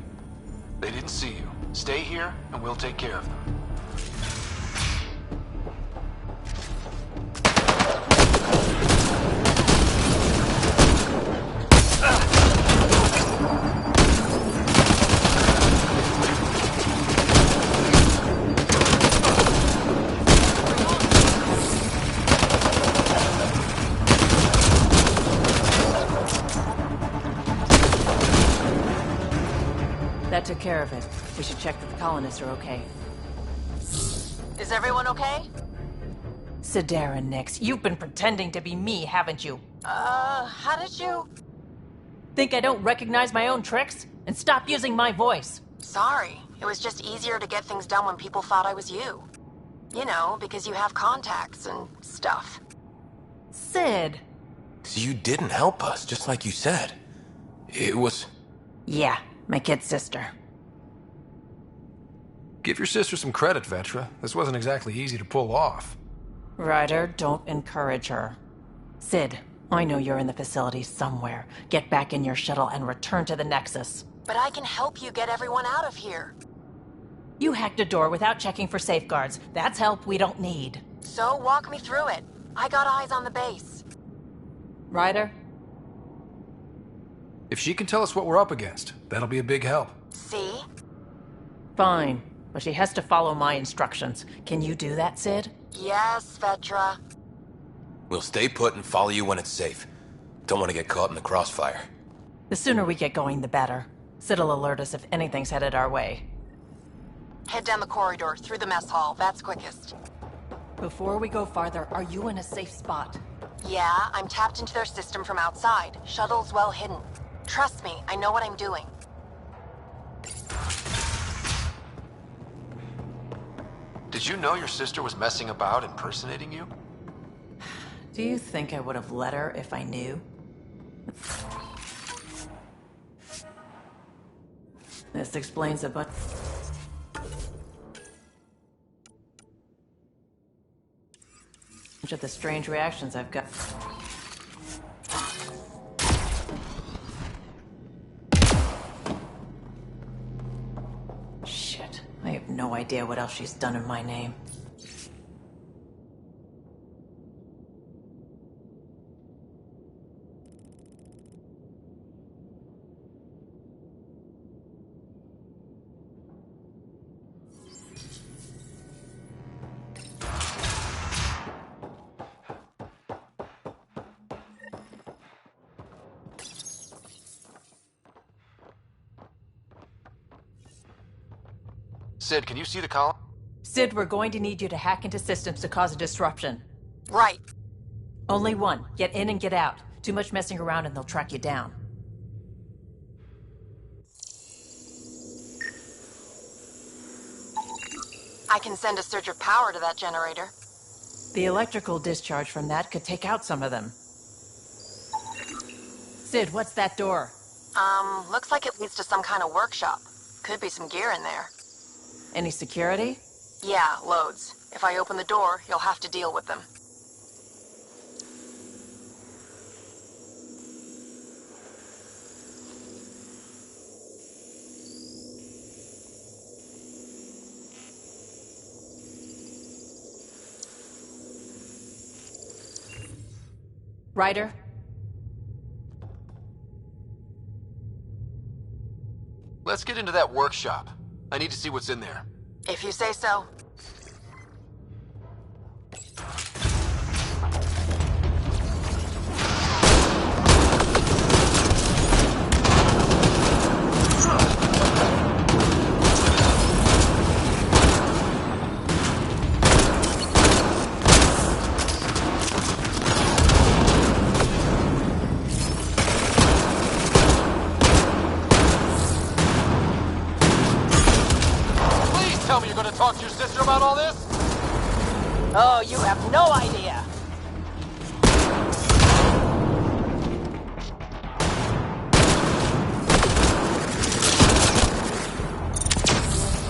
They didn't see you. Stay here, and we'll take care of them. That took care of it. We should check that the colonists are okay. Is everyone okay? Sidera Nix, you've been pretending to be me, haven't you? How did you... Think I don't recognize my own tricks? And stop using my voice. Sorry. It was just easier to get things done when people thought I was you. You know, because you have contacts and stuff. Sid. So you didn't help us, just like you said. It was... Yeah, my kid's sister. Give your sister some credit, Vetra. This wasn't exactly easy to pull off. Ryder, don't encourage her. Sid, I know you're in the facility somewhere. Get back in your shuttle and return to the Nexus. But I can help you get everyone out of here. You hacked a door without checking for safeguards. That's help we don't need. So walk me through it. I got eyes on the base. Ryder? If she can tell us what we're up against, that'll be a big help. See? Fine, but she has to follow my instructions. Can you do that, Sid? Yes, Vetra. We'll stay put and follow you when it's safe. Don't want to get caught in the crossfire. The sooner we get going, the better. Sid'll alert us if anything's headed our way. Head down the corridor, through the mess hall. That's quickest. Before we go farther, are you in a safe spot? Yeah, I'm tapped into their system from outside. Shuttle's well hidden. Trust me, I know what I'm doing. Did you know your sister was messing about impersonating you? Do you think I would have let her if I knew? This explains a bunch of the strange reactions I've got. Shit, I have no idea what else she's done in my name. Sid, can you see the column? Sid, we're going to need you to hack into systems to cause a disruption. Right. Only one. Get in and get out. Too much messing around and they'll track you down. I can send a surge of power to that generator. The electrical discharge from that could take out some of them. Sid, what's that door? Looks like it leads to some kind of workshop. Could be some gear in there. Any security? Yeah, loads. If I open the door, you'll have to deal with them. Ryder? Let's get into that workshop. I need to see what's in there. If you say so. Tell me you're gonna talk to your sister about all this? Oh, you have no idea.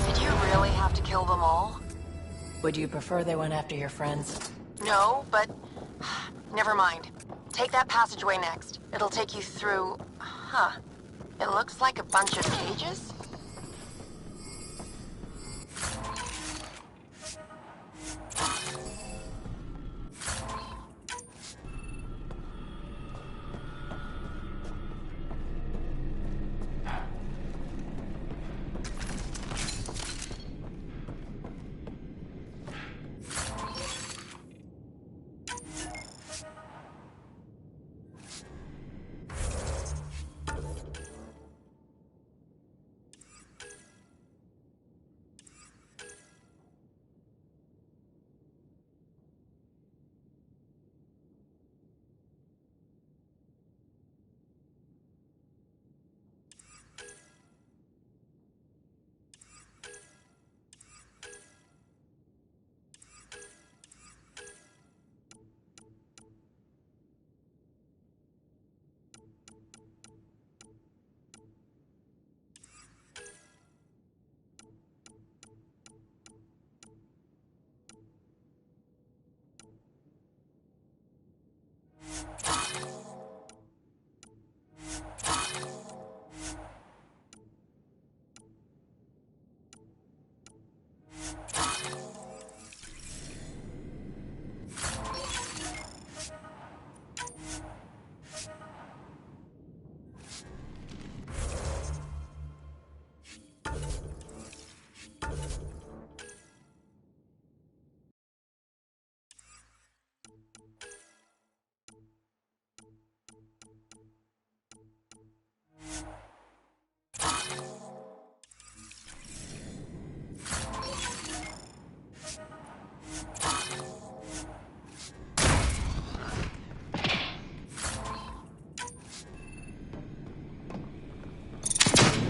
Did you really have to kill them all? Would you prefer they went after your friends? No, but... Never mind. Take that passageway next. It'll take you through... Huh. It looks like a bunch of cages?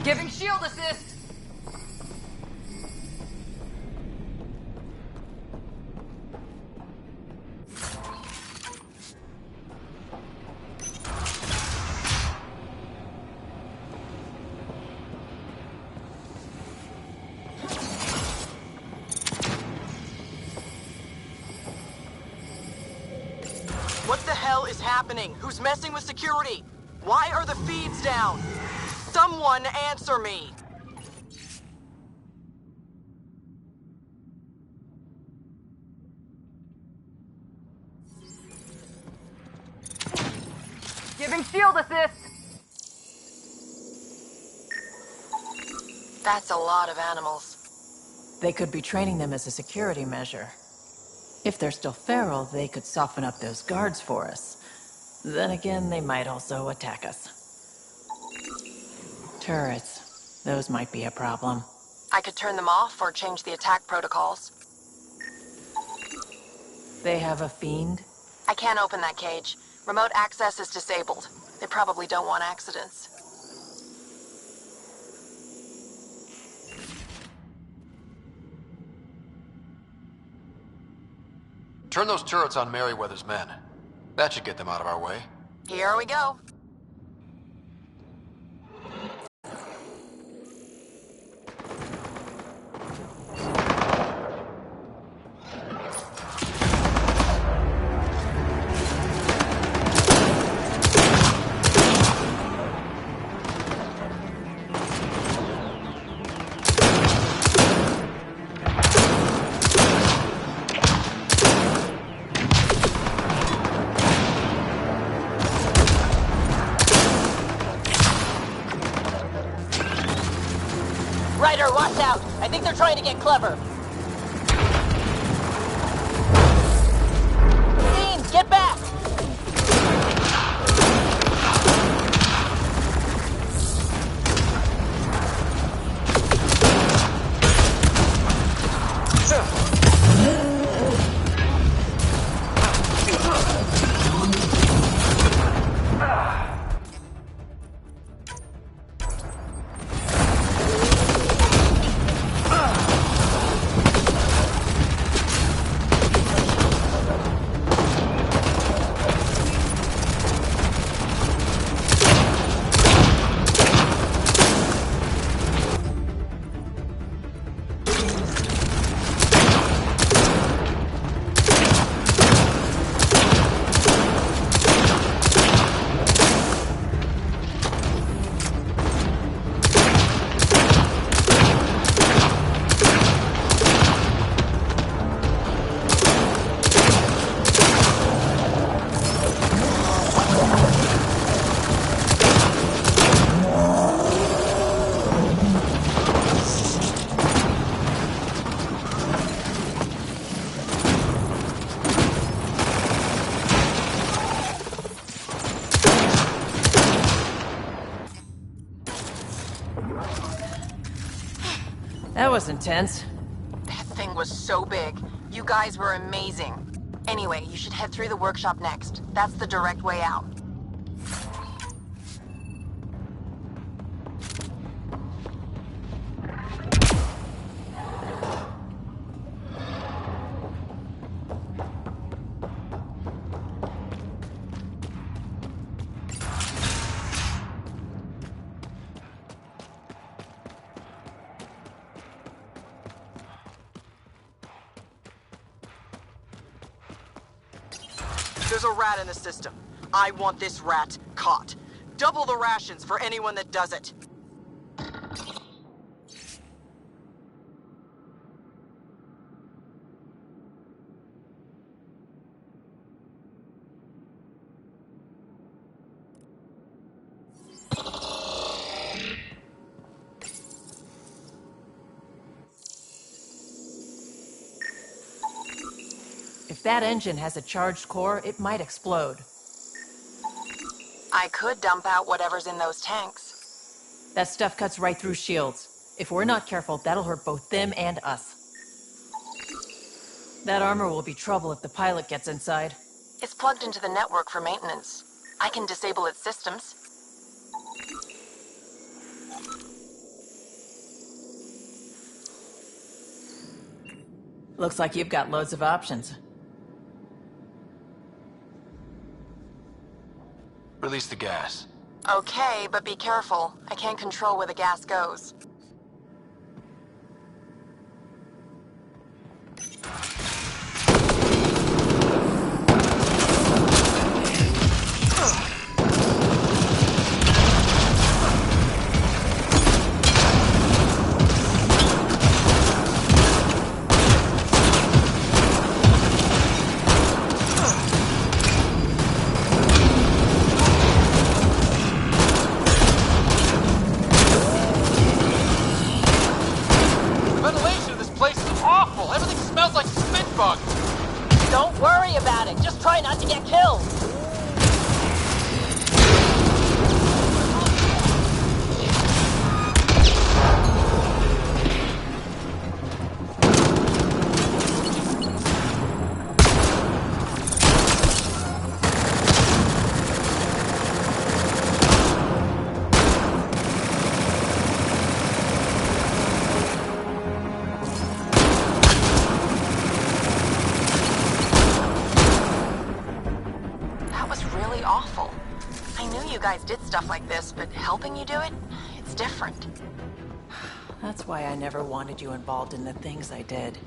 Giving shield assist! What the hell is happening? Who's messing with security? Why are the feeds down? Someone answer me! Giving shield assist! That's a lot of animals. They could be training them as a security measure. If they're still feral, they could soften up those guards for us. Then again, they might also attack us. Turrets. Those might be a problem. I could turn them off or change the attack protocols. They have a fiend? I can't open that cage. Remote access is disabled. They probably don't want accidents. Turn those turrets on Merryweather's men. That should get them out of our way. Here we go. Ryder, watch out! I think they're trying to get clever. Dean, get back! That was intense. That thing was so big. You guys were amazing. Anyway, you should head through the workshop next. That's the direct way out. There's a rat in the system. I want this rat caught. Double the rations for anyone that does it. If that engine has a charged core, it might explode. I could dump out whatever's in those tanks. That stuff cuts right through shields. If we're not careful, that'll hurt both them and us. That armor will be trouble if the pilot gets inside. It's plugged into the network for maintenance. I can disable its systems. Looks like you've got loads of options. Release the gas. Okay, but be careful. I can't control where the gas goes. Don't worry about it. Just try not to get killed. Stuff like this, but helping you do it, it's different. That's why I never wanted you involved in the things I did.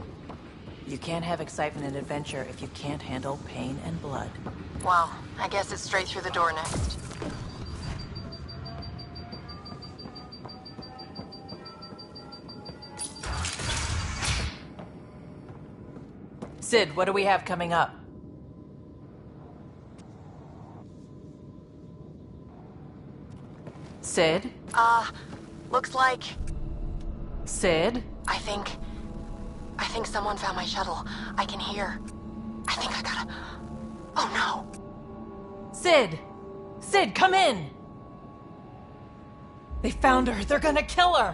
You can't have excitement and adventure if you can't handle pain and blood. Well, I guess it's straight through the door next. Sid, what do we have coming up? Sid? Looks like... Sid? I think someone found my shuttle. I can hear. I think I gotta... Oh no! Sid! Sid, come in! They found her. They're gonna kill her!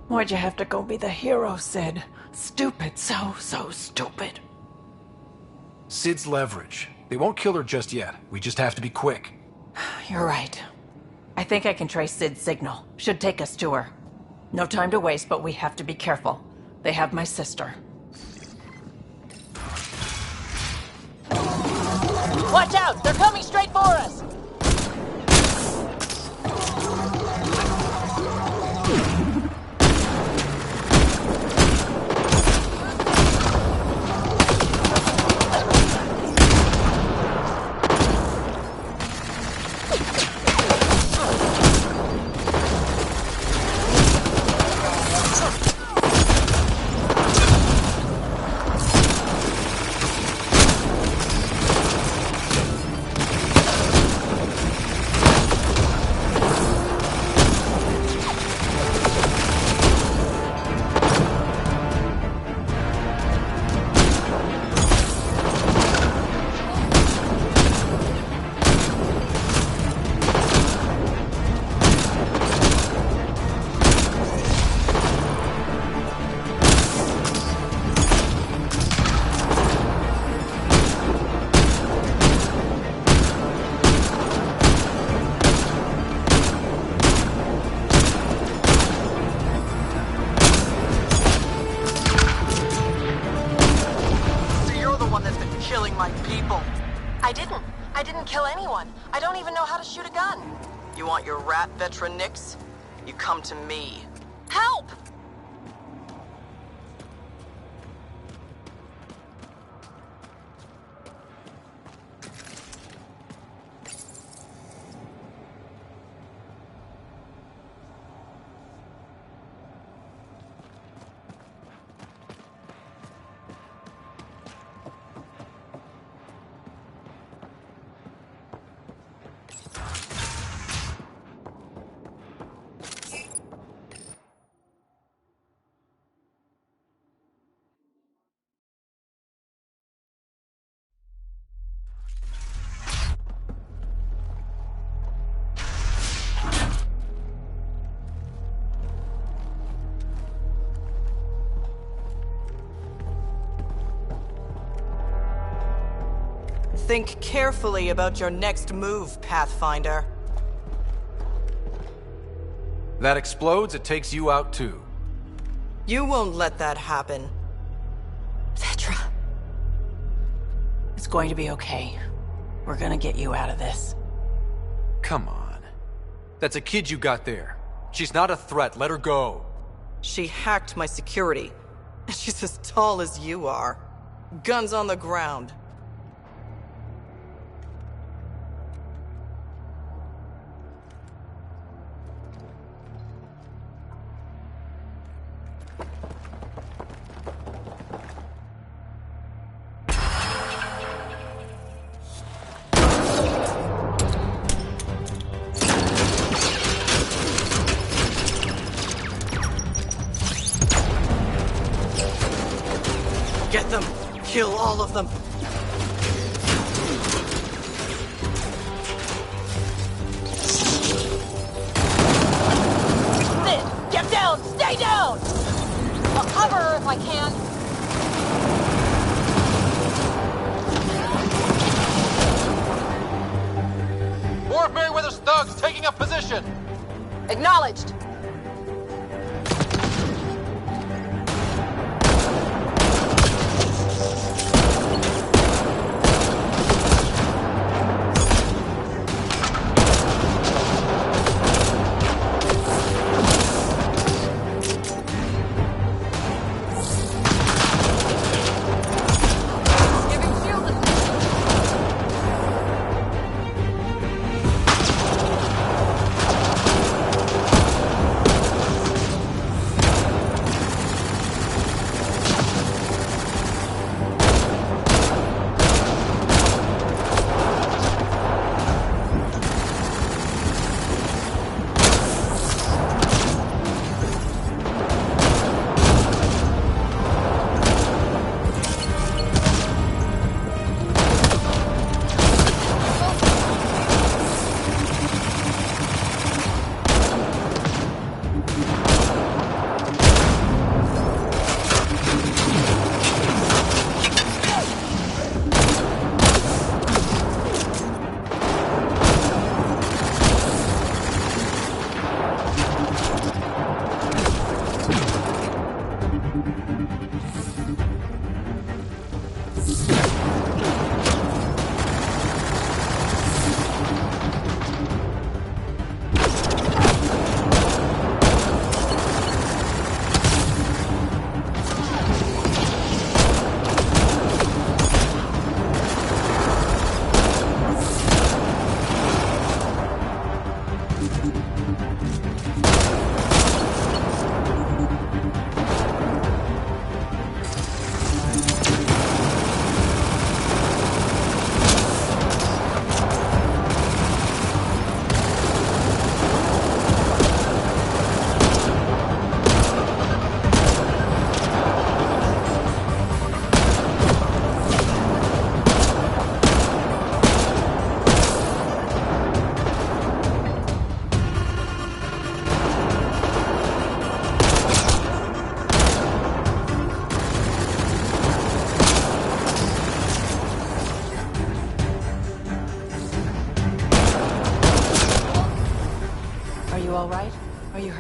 Why'd you have to go be the hero, Sid? Stupid. So stupid. Sid's leverage. They won't kill her just yet. We just have to be quick. You're right. I think I can trace Sid's signal. Should take us to her. No time to waste, but we have to be careful. They have my sister. Watch out! They're coming straight for us! I didn't kill anyone. I don't even know how to shoot a gun. You want your rat veteran nicks? You come to me. Help! Think carefully about your next move, Pathfinder. That explodes, it takes you out too. You won't let that happen. The going to be okay. We're gonna get you out of this. Come on. That's a kid you got there. She's not a threat. Let her go. She hacked my security. And she's as tall as you are. Guns on the ground. Get them! Kill all of them! Sid, get down! Stay down! I'll cover her if I can. More of Merryweather's thugs taking up position! Acknowledged.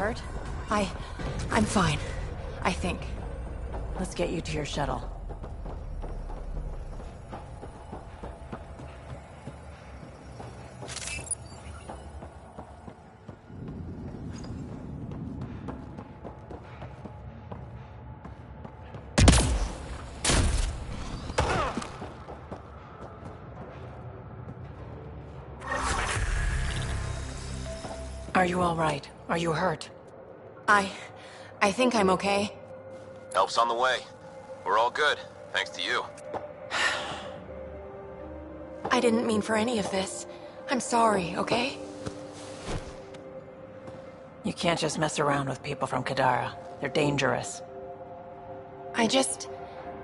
hurt? I'm fine. I think. Let's get you to your shuttle. Are you all right? Are you hurt? I think I'm okay. Help's on the way. We're all good, thanks to you. I didn't mean for any of this. I'm sorry, okay? You can't just mess around with people from Kadara. They're dangerous.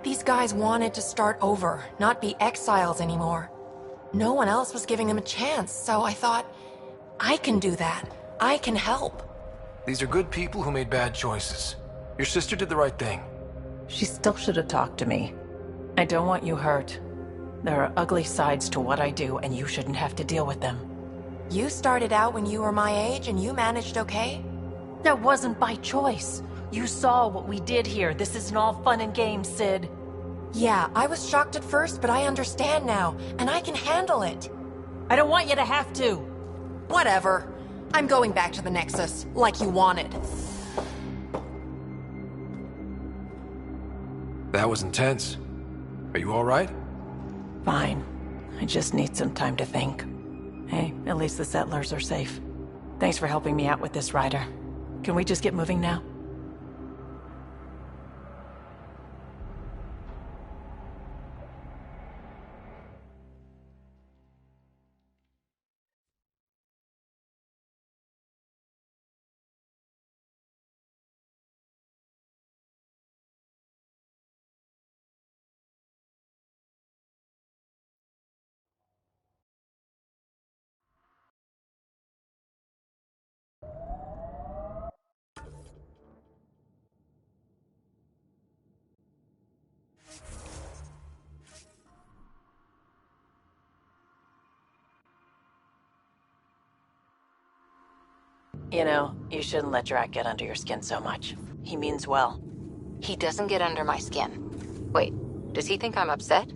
These guys wanted to start over, not be exiles anymore. No one else was giving them a chance, so I thought, I can do that. I can help. These are good people who made bad choices. Your sister did the right thing. She still should have talked to me. I don't want you hurt. There are ugly sides to what I do, and you shouldn't have to deal with them. You started out when you were my age, and you managed okay? That wasn't by choice. You saw what we did here. This isn't all fun and games, Sid. Yeah, I was shocked at first, but I understand now, and I can handle it. I don't want you to have to. Whatever. I'm going back to the Nexus, like you wanted. That was intense. Are you all right? Fine. I just need some time to think. Hey, at least the settlers are safe. Thanks for helping me out with this, Ryder. Can we just get moving now? You know, you shouldn't let Drac get under your skin so much. He means well. He doesn't get under my skin. Wait, does he think I'm upset?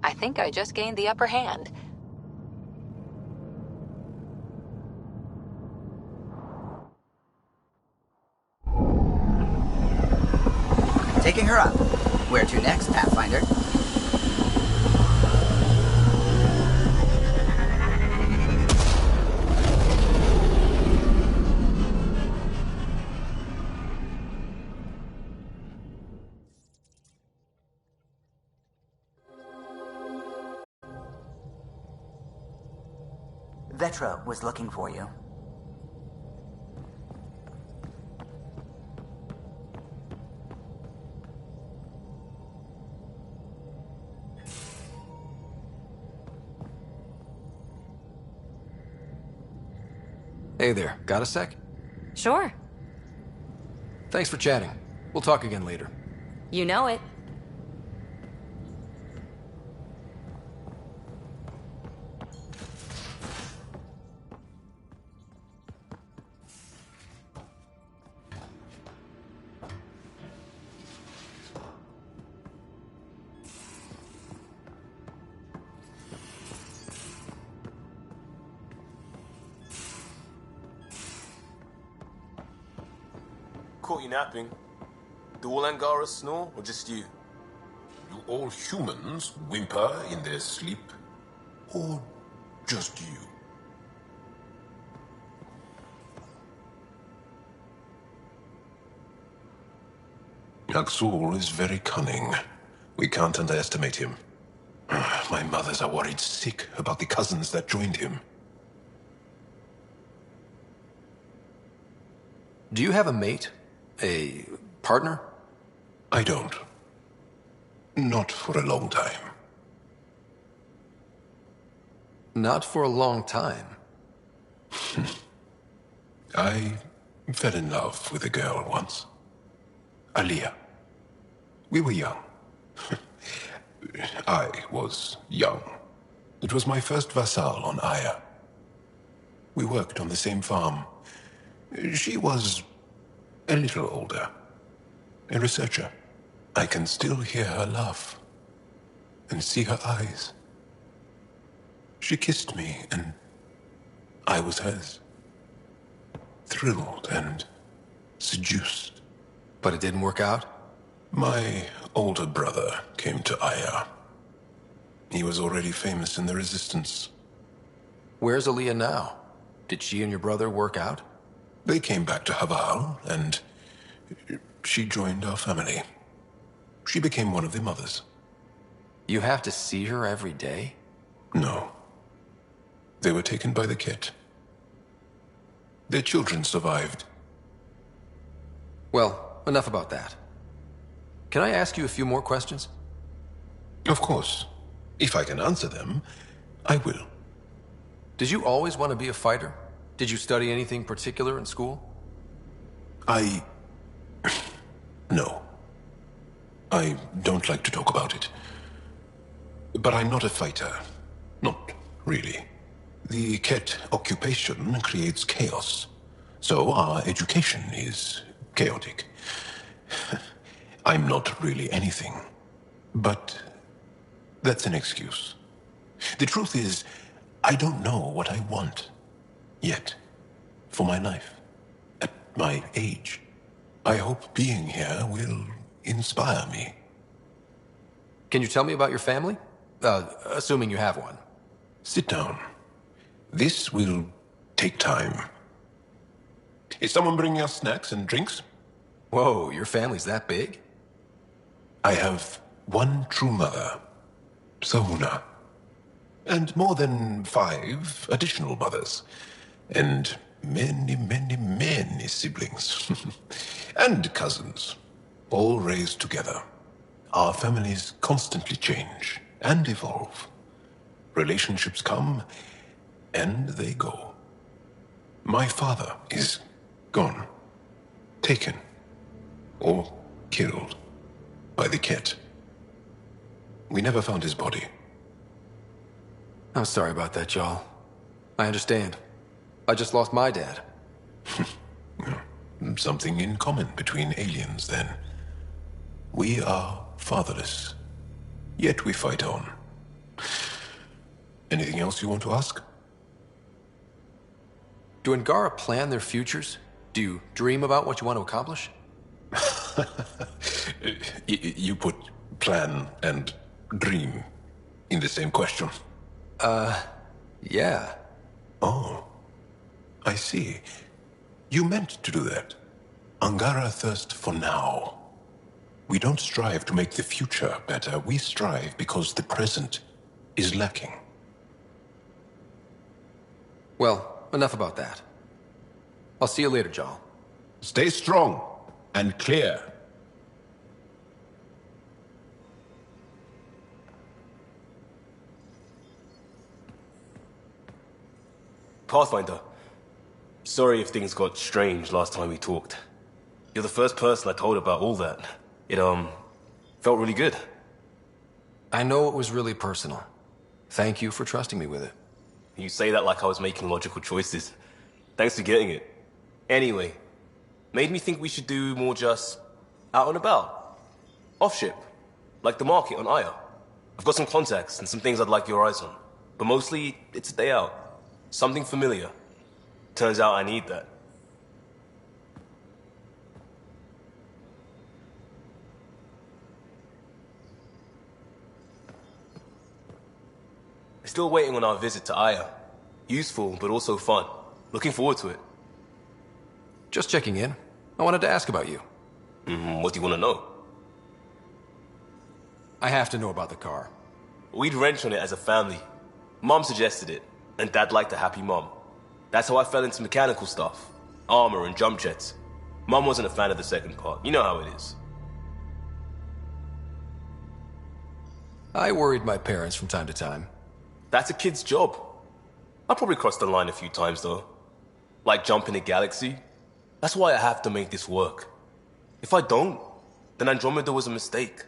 I think I just gained the upper hand. Taking her up. Where to next, Pathfinder? Vetra was looking for you. Hey there, got a sec? Sure. Thanks for chatting. We'll talk again later. You know it. Caught you napping. Do all Angaras snore, or just you? Do all humans whimper in their sleep? Or just you? Axul is very cunning. We can't underestimate him. My mothers are worried sick about the cousins that joined him. Do you have a mate? A partner? I don't. Not for a long time. Not for a long time? I fell in love with a girl once. Aliyah. We were young. I was young. It was my first vassal on Aya. We worked on the same farm. She was a little older. A researcher. I can still hear her laugh and see her eyes. She kissed me and I was hers. Thrilled and seduced. But it didn't work out? My older brother came to Aya. He was already famous in the Resistance. Where's Aliyah now? Did she and your brother work out? They came back to Haval, and she joined our family. She became one of the mothers. You have to see her every day? No. They were taken by the Ket. Their children survived. Well, enough about that. Can I ask you a few more questions? Of course. If I can answer them, I will. Did you always want to be a fighter? Did you study anything particular in school? No. I don't like to talk about it. But I'm not a fighter. Not really. The Ket occupation creates chaos. So our education is chaotic. I'm not really anything. But that's an excuse. The truth is, I don't know what I want yet for my life. At my age, I hope being here will inspire me. Can you tell me about your family? Assuming you have one. Sit down. This will take time. Is someone bringing us snacks and drinks? Whoa, your family's that big? I have one true mother, Sahuna, and more than 5 additional mothers, and many, many, many siblings, and cousins, all raised together. Our families constantly change and evolve. Relationships come and they go. My father is gone, taken, or killed by the Ket. We never found his body. I'm sorry about that, Jarl. I understand. I just lost my dad. Something in common between aliens, then. We are fatherless, yet we fight on. Anything else you want to ask? Do Angara plan their futures? Do you dream about what you want to accomplish? You put plan and dream in the same question. Yeah. Oh, I see. You meant to do that. Angara thirst for now. We don't strive to make the future better. We strive because the present is lacking. Well, enough about that. I'll see you later, Jarl. Stay strong and clear. Pathfinder, sorry if things got strange last time we talked. You're the first person I told about all that. It, felt really good. I know it was really personal. Thank you for trusting me with it. You say that like I was making logical choices. Thanks for getting it. Anyway, made me think we should do more just out and about. Off ship. Like the market on Aya. I've got some contacts and some things I'd like your eyes on. But mostly, it's a day out. Something familiar. Turns out I need that. Still waiting on our visit to Aya. Useful, but also fun. Looking forward to it. Just checking in. I wanted to ask about you. What do you want to know? I have to know about the car. We'd wrench on it as a family. Mom suggested it, and Dad liked a happy mom. That's how I fell into mechanical stuff. Armor and jump jets. Mom wasn't a fan of the second part. You know how it is. I worried my parents from time to time. That's a kid's job. I probably crossed the line a few times, though. Like jumping a galaxy. That's why I have to make this work. If I don't, then Andromeda was a mistake.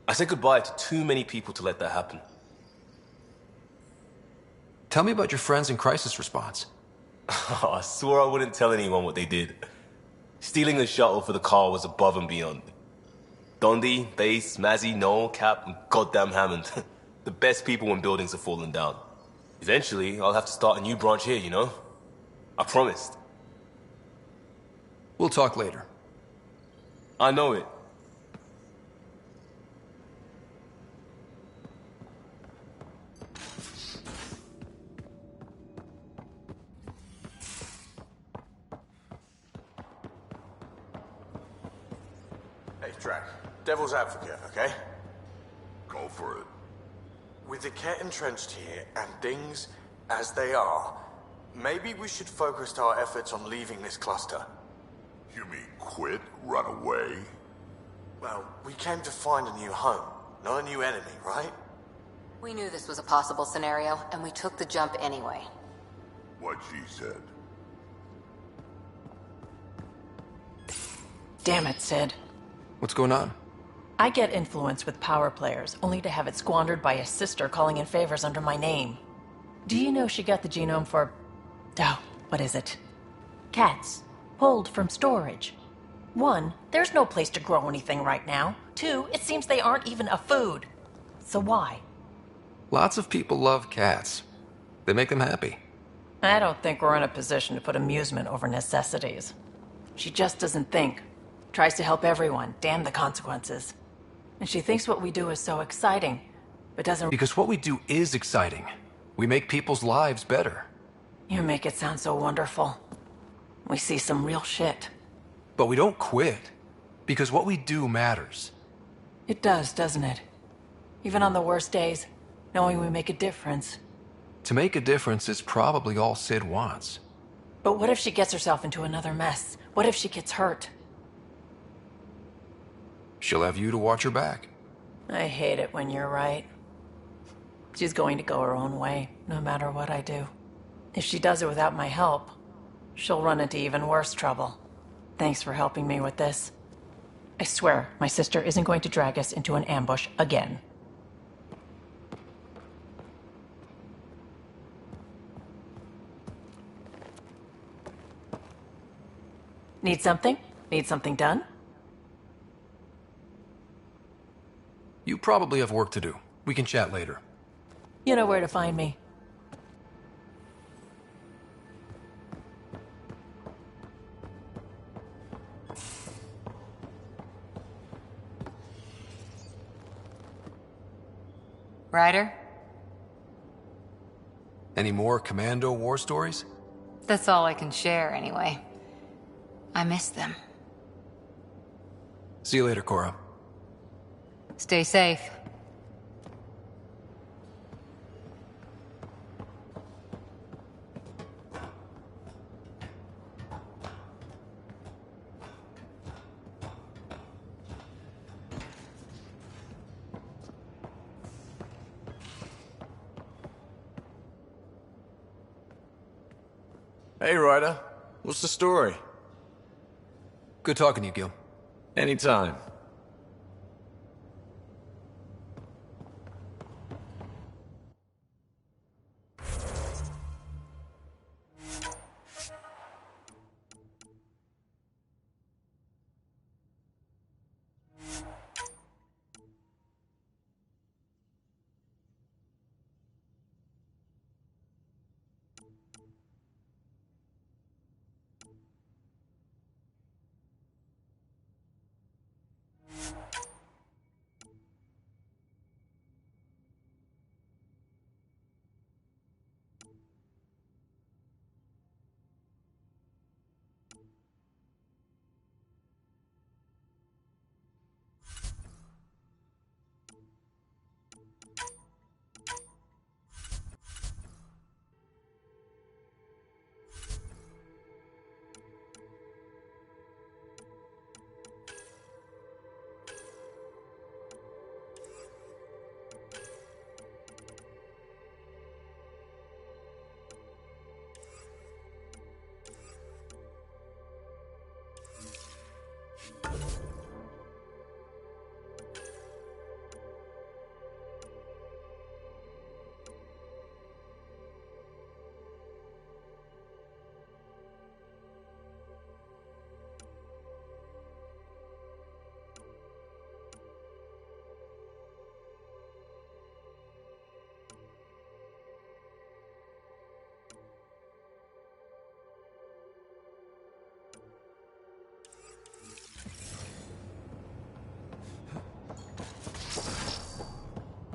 I said goodbye to too many people to let that happen. Tell me about your friends in crisis response. I swore I wouldn't tell anyone what they did. Stealing the shuttle for the car was above and beyond. Dondi, Base, Mazzy, Noel, Cap, and goddamn Hammond. The best people when buildings have fallen down. Eventually, I'll have to start a new branch here, you know? I promised. We'll talk later. I know it. Hey, Drac. Devil's advocate, okay? Go for it. With the Ket entrenched here, and things as they are, maybe we should focus our efforts on leaving this cluster. You mean quit? Run away? Well, we came to find a new home, not a new enemy, right? We knew this was a possible scenario, and we took the jump anyway. What she said. Damn it, Sid. What's going on? I get influence with power players, only to have it squandered by a sister calling in favors under my name. Do you know she got the genome for... oh, what is it? Cats. Pulled from storage. 1, there's no place to grow anything right now. too. It seems they aren't even a food. So why? Lots of people love cats. They make them happy. I don't think we're in a position to put amusement over necessities. She just doesn't think. Tries to help everyone, damn the consequences. And she thinks what we do is so exciting, but doesn't... Because what we do is exciting. We make people's lives better. You make it sound so wonderful. We see some real shit. But we don't quit. Because what we do matters. It does, doesn't it? Even on the worst days, knowing we make a difference. To make a difference is probably all Sid wants. But what if she gets herself into another mess? What if she gets hurt? She'll have you to watch her back. I hate it when you're right. She's going to go her own way, no matter what I do. If she does it without my help, she'll run into even worse trouble. Thanks for helping me with this. I swear, my sister isn't going to drag us into an ambush again. Need something? Need something done? You probably have work to do. We can chat later. You know where to find me. Ryder? Any more Commando war stories? That's all I can share, anyway. I miss them. See you later, Cora. Stay safe. Hey, Ryder. What's the story? Good talking to you, Gil. Anytime.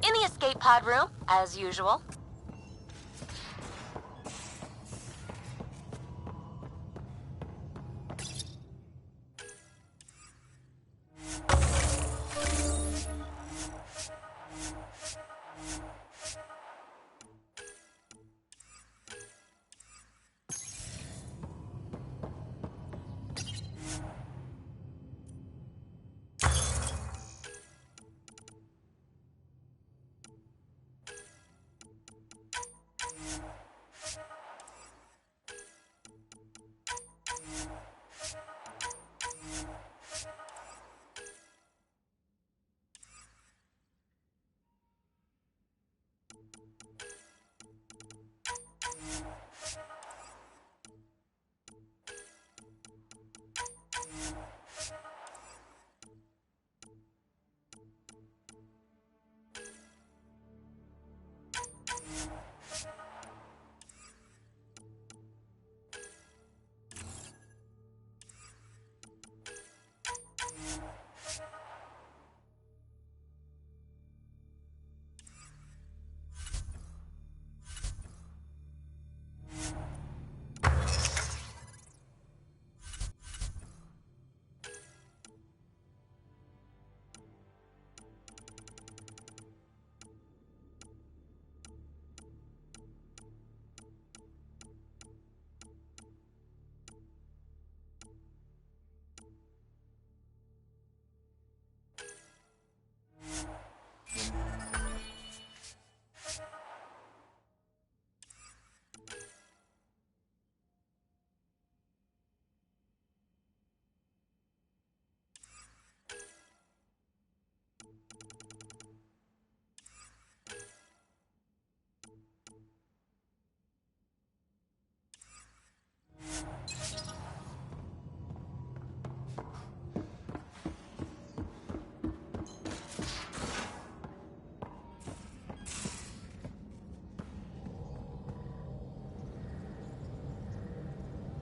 In the escape pod room, as usual.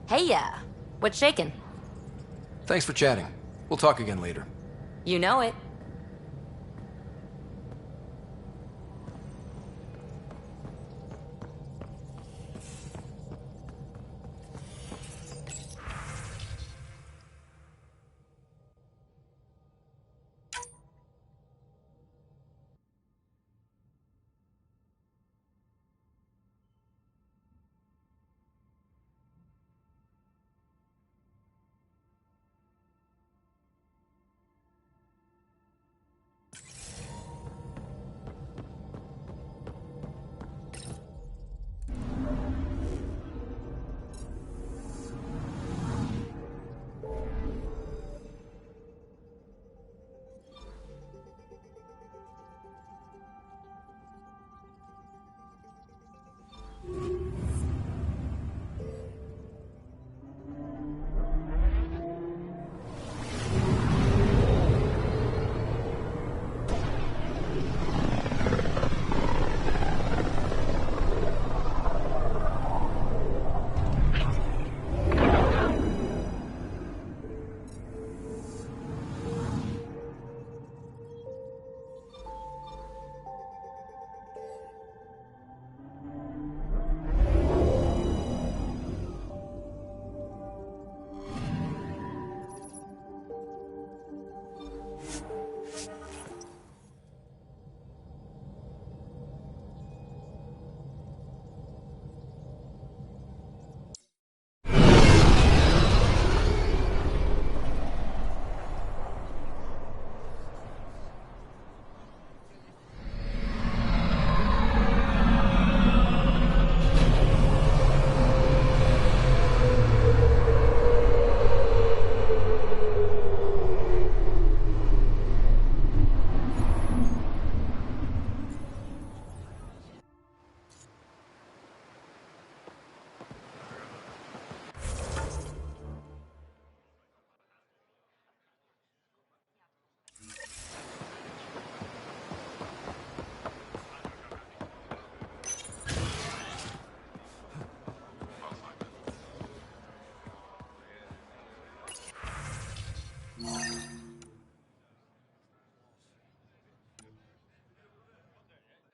Hey, what's shaking? Thanks for chatting. We'll talk again later. You know it.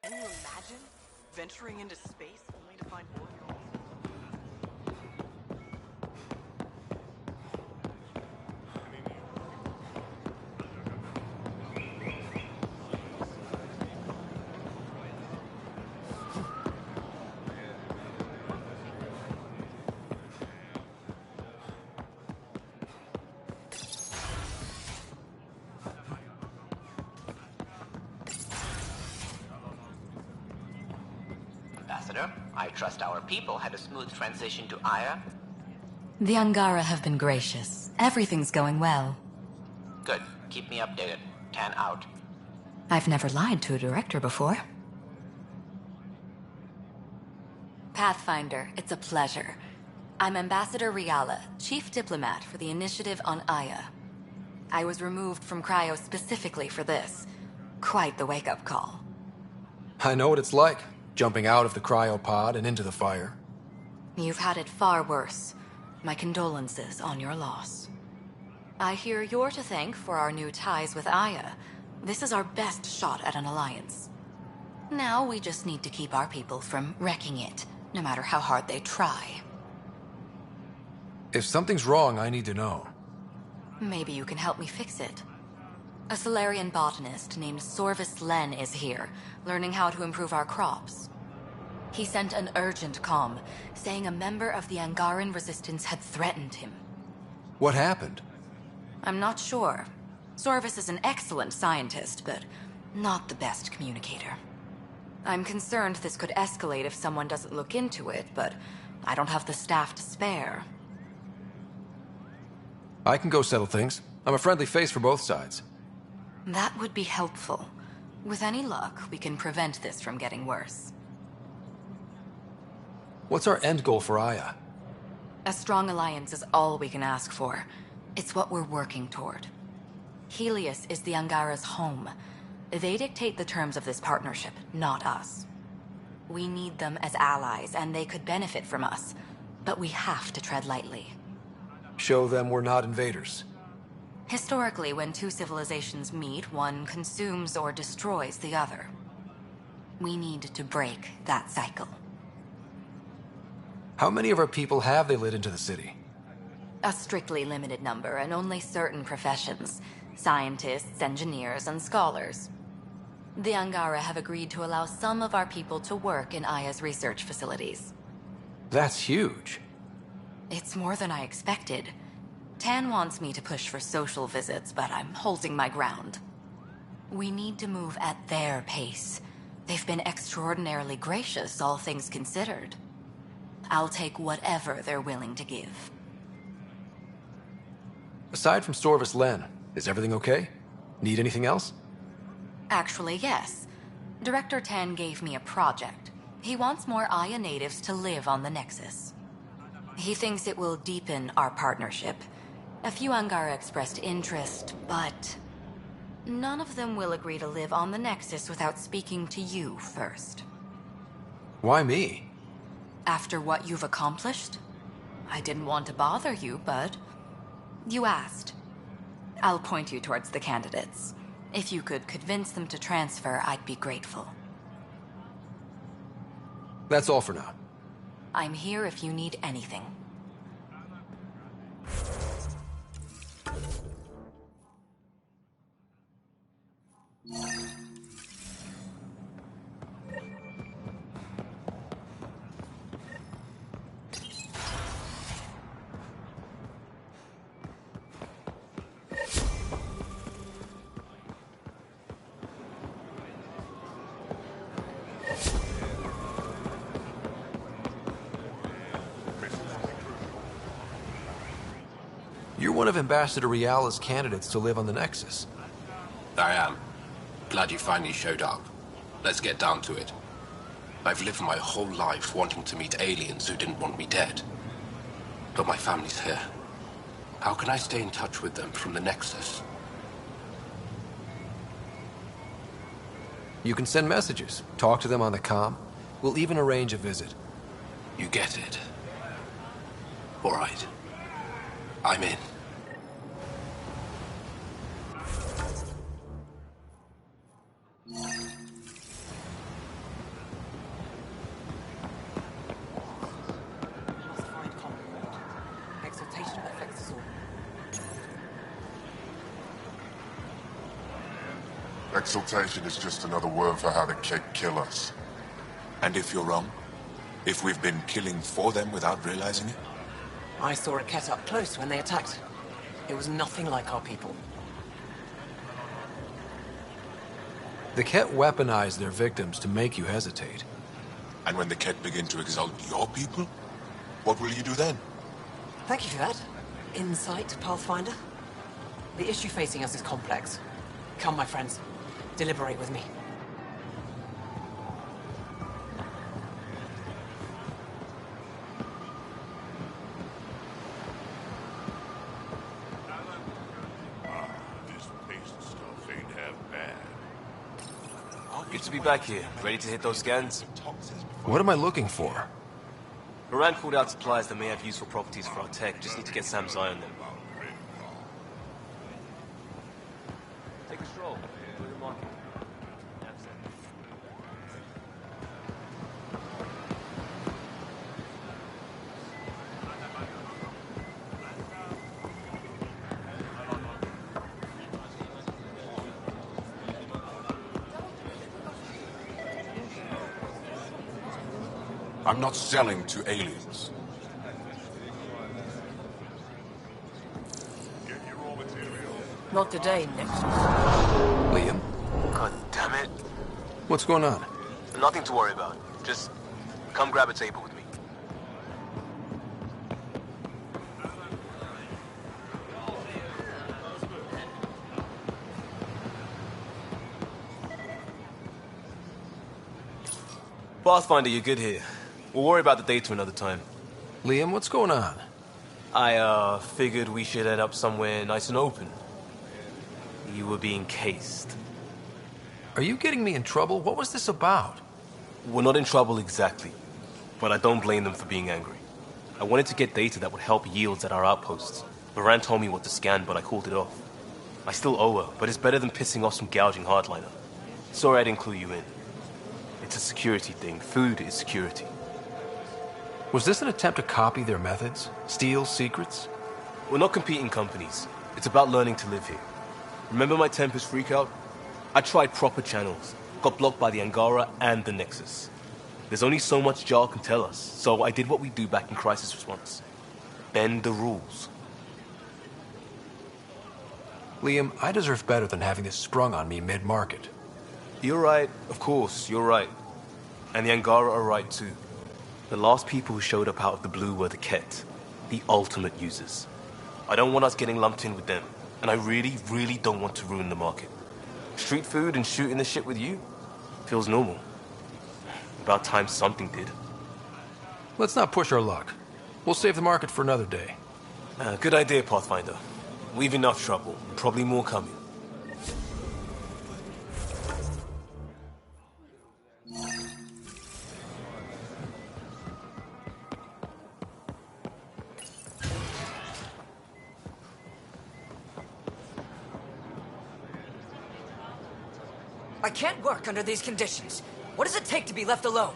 Can you imagine venturing into space only to find more of your own? Ambassador, I trust our people had a smooth transition to Aya. The Angara have been gracious. Everything's going well. Good. Keep me updated. Tan out. I've never lied to a director before. Pathfinder, it's a pleasure. I'm Ambassador Riala, Chief Diplomat for the Initiative on Aya. I was removed from Cryo specifically for this. Quite the wake-up call. I know what it's like, jumping out of the cryopod and into the fire. You've had it far worse. My condolences on your loss. I hear you're to thank for our new ties with Aya. This is our best shot at an alliance. Now we just need to keep our people from wrecking it, no matter how hard they try. If something's wrong, I need to know. Maybe you can help me fix it. A Solarian botanist named Sorvis Len is here, learning how to improve our crops. He sent an urgent comm, saying a member of the Angaran resistance had threatened him. What happened? I'm not sure. Sorvis is an excellent scientist, but not the best communicator. I'm concerned this could escalate if someone doesn't look into it, but I don't have the staff to spare. I can go settle things. I'm a friendly face for both sides. That would be helpful. With any luck, we can prevent this from getting worse. What's our end goal for Aya? A strong alliance is all we can ask for. It's what we're working toward. Helios is the Angara's home. They dictate the terms of this partnership, not us. We need them as allies, and they could benefit from us. But we have to tread lightly. Show them we're not invaders. Historically, when two civilizations meet, one consumes or destroys the other. We need to break that cycle. How many of our people have they let into the city? A strictly limited number, and only certain professions. Scientists, engineers, and scholars. The Angara have agreed to allow some of our people to work in Aya's research facilities. That's huge. It's more than I expected. Tan wants me to push for social visits, but I'm holding my ground. We need to move at their pace. They've been extraordinarily gracious, all things considered. I'll take whatever they're willing to give. Aside from Storvis Len, is everything okay? Need anything else? Actually, yes. Director Tan gave me a project. He wants more Aya natives to live on the Nexus. He thinks it will deepen our partnership. A few Angara expressed interest, but none of them will agree to live on the Nexus without speaking to you first. Why me? After what you've accomplished? I didn't want to bother you, but you asked. I'll point you towards the candidates. If you could convince them to transfer, I'd be grateful. That's all for now. I'm here if you need anything. You're one of Ambassador Riala's candidates to live on the Nexus. I am. Glad you finally showed up. Let's get down to it. I've lived my whole life wanting to meet aliens who didn't want me dead. But my family's here. How can I stay in touch with them from the Nexus? You can send messages, talk to them on the comm. We'll even arrange a visit. You get it. All right. I'm in. Exaltation is just another word for how the Keg kill us. And if you're wrong? If we've been killing for them without realizing it? I saw a Ket up close when they attacked. It was nothing like our people. The Ket weaponize their victims to make you hesitate. And when the Ket begin to exalt your people, what will you do then? Thank you for that. Insight, Pathfinder. The issue facing us is complex. Come, my friends. Deliberate with me. Good to be back here. Ready to hit those scans? What am I looking for? Moran called out supplies that may have useful properties for our tech. Just need to get Sam's eye on them. Take a stroll. Enjoy the market. That's it. I'm not selling to aliens. Not today, next. Liam? God damn it. What's going on? Nothing to worry about. Just come grab a table with me. Pathfinder, you're good here. We'll worry about the data another time. Liam, what's going on? I, figured we should head up somewhere nice and open. You were being cased. Are you getting me in trouble? What was this about? We're not in trouble exactly, but I don't blame them for being angry. I wanted to get data that would help yields at our outposts. Moran told me what to scan, but I called it off. I still owe her, but it's better than pissing off some gouging hardliner. Sorry I didn't clue you in. It's a security thing. Food is security. Was this an attempt to copy their methods? Steal secrets? We're not competing companies. It's about learning to live here. Remember my Tempest freakout? I tried proper channels. Got blocked by the Angara and the Nexus. There's only so much Jar can tell us, so I did what we do back in crisis response. Bend the rules. Liam, I deserve better than having this sprung on me mid-market. You're right, of course, you're right. And the Angara are right too. The last people who showed up out of the blue were the Ket, the ultimate users. I don't want us getting lumped in with them, and I really, really don't want to ruin the market. Street food and shooting the shit with you feels normal. About time something did. Let's not push our luck. We'll save the market for another day. Good idea, Pathfinder. We've enough trouble, probably more coming. I can't work under these conditions. What does it take to be left alone?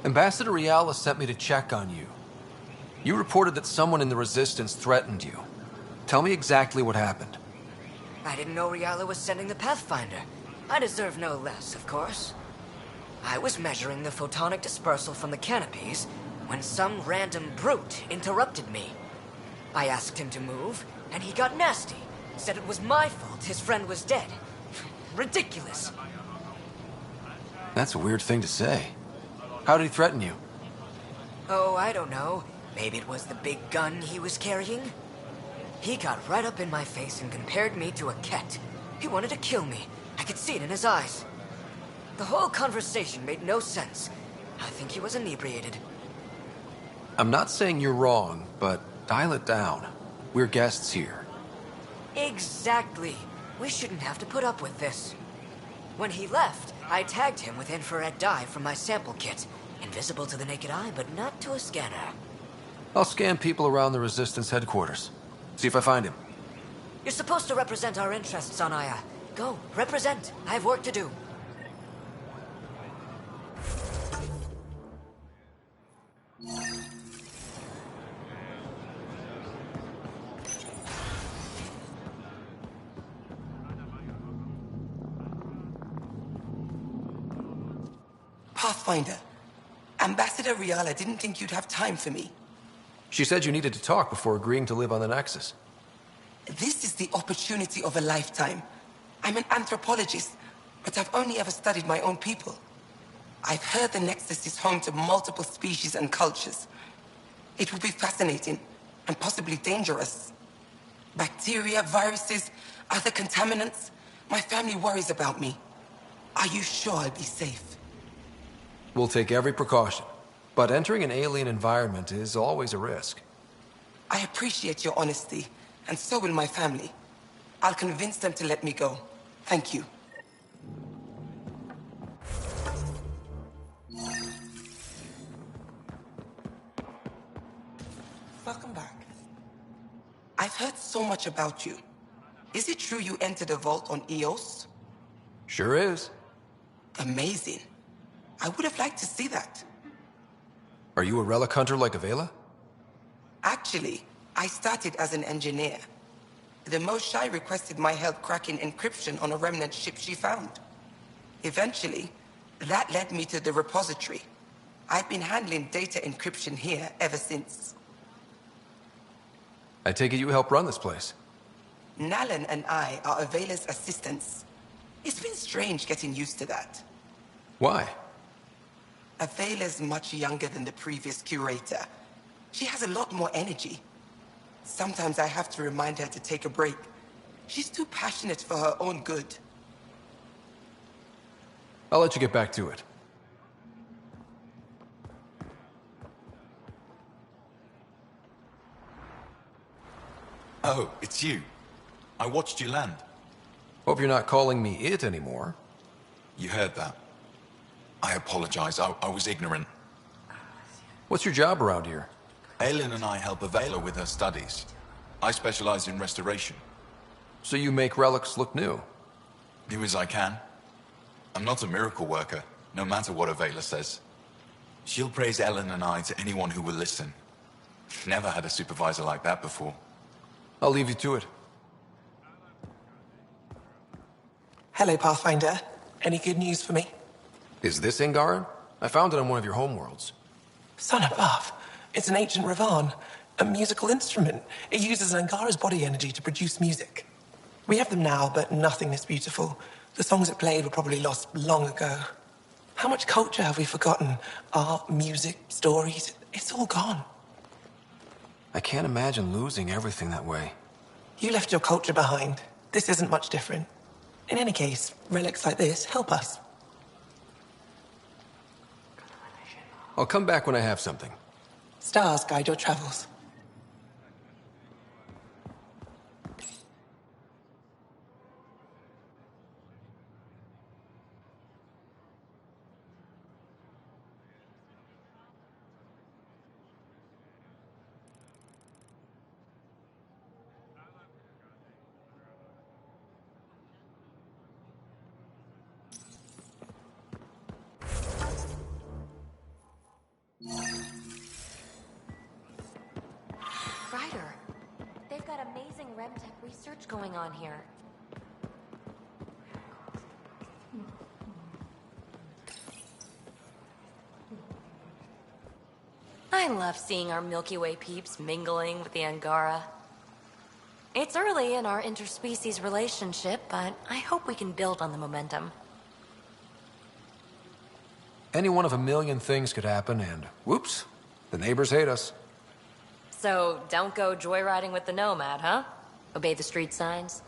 Ambassador Riala sent me to check on you. You reported that someone in the Resistance threatened you. Tell me exactly what happened. I didn't know Riala was sending the Pathfinder. I deserve no less, of course. I was measuring the photonic dispersal from the canopies when some random brute interrupted me. I asked him to move, and he got nasty. Said it was my fault his friend was dead. Ridiculous. That's a weird thing to say. How did he threaten you? Oh, I don't know. Maybe it was the big gun he was carrying? He got right up in my face and compared me to a cat. He wanted to kill me. I could see it in his eyes. The whole conversation made no sense. I think he was inebriated. I'm not saying you're wrong, but dial it down. We're guests here. Exactly. We shouldn't have to put up with this. When he left, I tagged him with infrared dye from my sample kit. Invisible to the naked eye, but not to a scanner. I'll scan people around the Resistance headquarters. See if I find him. You're supposed to represent our interests on Aya. Go, represent. I have work to do. Pathfinder, Ambassador Riala didn't think you'd have time for me. She said you needed to talk before agreeing to live on the Nexus. This is the opportunity of a lifetime. I'm an anthropologist, but I've only ever studied my own people. I've heard the Nexus is home to multiple species and cultures. It will be fascinating and possibly dangerous. Bacteria, viruses, other contaminants. My family worries about me. Are you sure I'll be safe? We'll take every precaution, but entering an alien environment is always a risk. I appreciate your honesty, and so will my family. I'll convince them to let me go. Thank you. Welcome back. I've heard so much about you. Is it true you entered a vault on Eos? Sure is. Amazing. I would have liked to see that. Are you a relic hunter like Avela? Actually, I started as an engineer. The Moshae requested my help cracking encryption on a remnant ship she found. Eventually, that led me to the repository. I've been handling data encryption here ever since. I take it you help run this place. Nalan and I are Avela's assistants. It's been strange getting used to that. Why? Avela's much younger than the previous curator. She has a lot more energy. Sometimes I have to remind her to take a break. She's too passionate for her own good. I'll let you get back to it. Oh, it's you. I watched you land. Hope you're not calling me it anymore. You heard that. I apologize. I was ignorant. What's your job around here? Aelin and I help Avela with her studies. I specialize in restoration. So you make relics look new? Do as I can. I'm not a miracle worker, no matter what Avela says. She'll praise Aelin and I to anyone who will listen. Never had a supervisor like that before. I'll leave you to it. Hello, Pathfinder. Any good news for me? Is this Angaran? I found it on one of your homeworlds. Son above. It's an ancient Ravan, a musical instrument. It uses Angara's body energy to produce music. We have them now, but nothing this beautiful. The songs it played were probably lost long ago. How much culture have we forgotten? Art, music, stories, it's all gone. I can't imagine losing everything that way. You left your culture behind. This isn't much different. In any case, relics like this help us. I'll come back when I have something. Stars guide your travels. Ryder, they've got amazing RemTech research going on here. I love seeing our Milky Way peeps mingling with the Angara. It's early in our interspecies relationship, but I hope we can build on the momentum. Any one of a million things could happen, and whoops, the neighbors hate us. So, don't go joyriding with the Nomad, huh? Obey the street signs?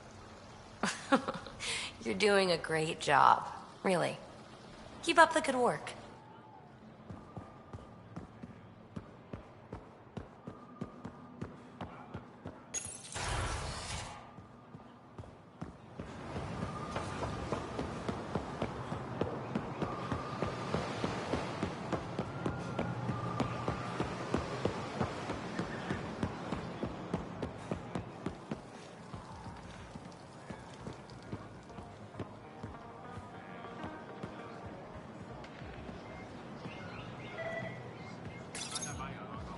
You're doing a great job. Really. Keep up the good work.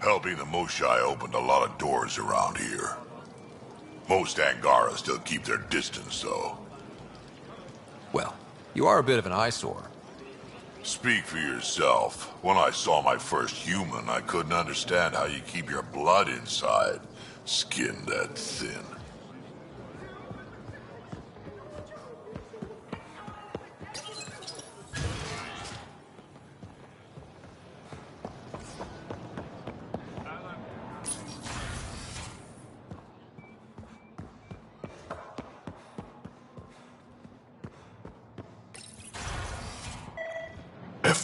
Helping the Moshai opened a lot of doors around here. Most Angara still keep their distance, though. Well, you are a bit of an eyesore. Speak for yourself. When I saw my first human, I couldn't understand how you keep your blood inside. Skin that thin.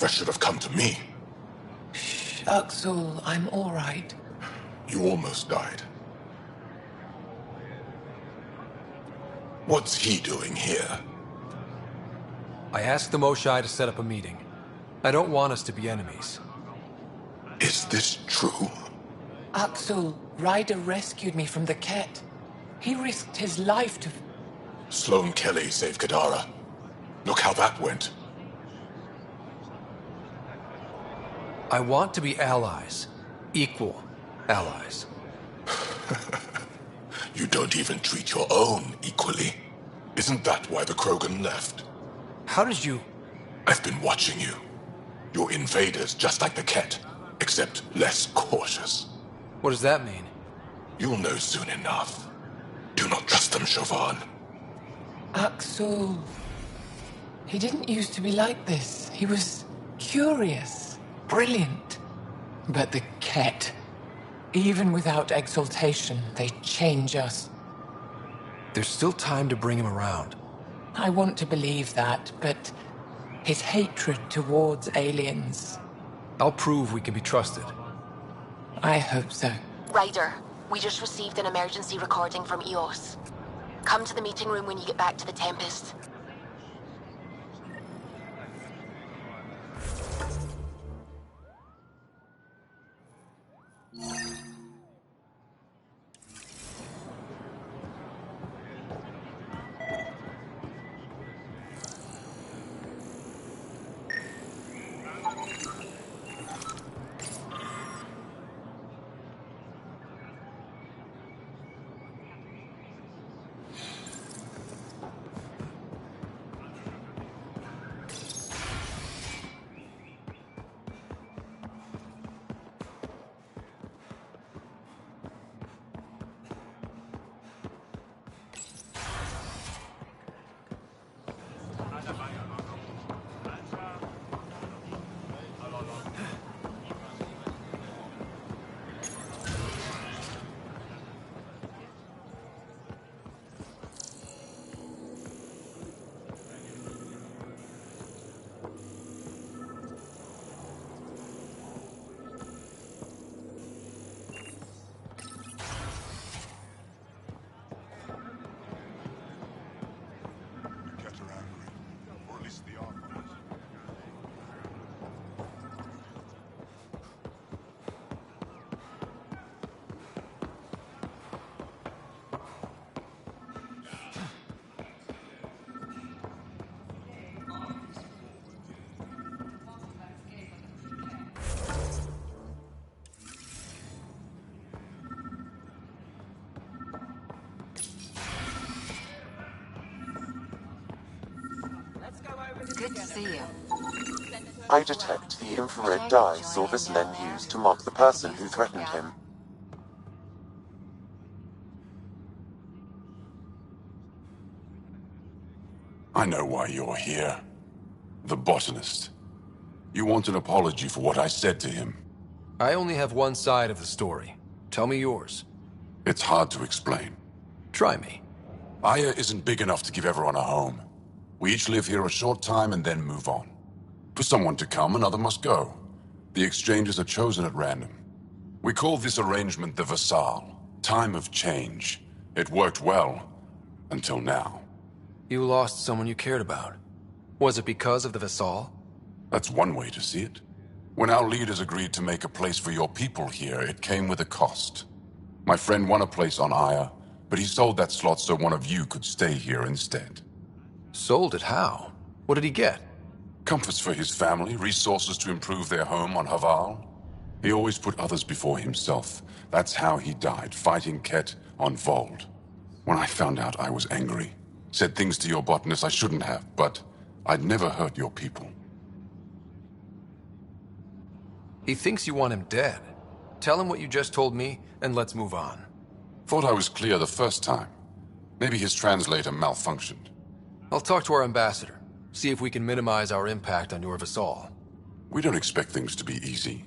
That should have come to me. Axel, I'm all right. You almost died. What's he doing here? I asked the Moshai to set up a meeting. I don't want us to be enemies. Is this true? Axel, Ryder rescued me from the Ket. He risked his life to... Sloane Kelly saved Kadara. Look how that went. I want to be allies. Equal allies. You don't even treat your own equally. Isn't that why the Krogan left? How did you... I've been watching you. You're invaders just like the Ket, except less cautious. What does that mean? You'll know soon enough. Do not trust them, Chauvin. Axel... He didn't used to be like this. He was curious. Brilliant. But the Ket, even without exaltation, they change us. There's still time to bring him around. I want to believe that, but his hatred towards aliens... I'll prove we can be trusted. I hope so. Ryder, we just received an emergency recording from EOS. Come to the meeting room when you get back to the Tempest. see you. I detect the infrared dye Sorvis Len used to mark the person who threatened him. I know why you're here. The botanist. You want an apology for what I said to him. I only have one side of the story. Tell me yours. It's hard to explain. Try me. Aya isn't big enough to give everyone a home. We each live here a short time and then move on. For someone to come, another must go. The exchanges are chosen at random. We call this arrangement the Vassal. Time of change. It worked well. Until now. You lost someone you cared about. Was it because of the Vassal? That's one way to see it. When our leaders agreed to make a place for your people here, it came with a cost. My friend won a place on Aya, but he sold that slot so one of you could stay here instead. Sold it how? What did he get? Comforts for his family, resources to improve their home on Haval. He always put others before himself. That's how he died, fighting Ket on Vold. When I found out, I was angry. Said things to your botanist I shouldn't have, but I'd never hurt your people. He thinks you want him dead. Tell him what you just told me, and let's move on. Thought I was clear the first time. Maybe his translator malfunctioned. I'll talk to our ambassador. See if we can minimize our impact on your Vassal. We don't expect things to be easy.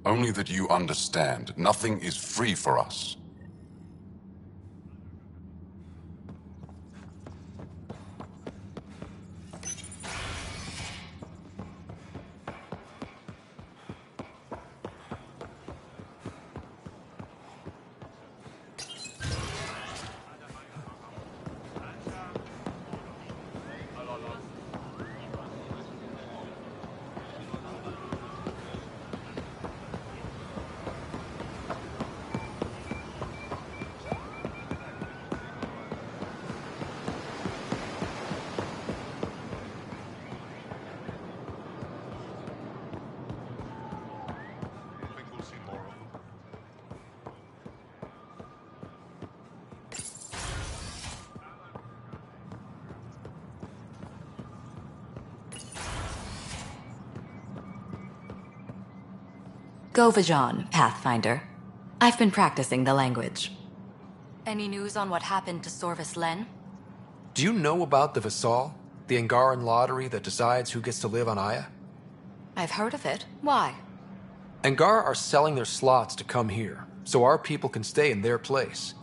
Only that you understand, nothing is free for us. Govajon, Pathfinder. I've been practicing the language. Any news on what happened to Sorvis Len? Do you know about the Vassal? The Angaran lottery that decides who gets to live on Aya? I've heard of it. Why? Angar are selling their slots to come here, so our people can stay in their place.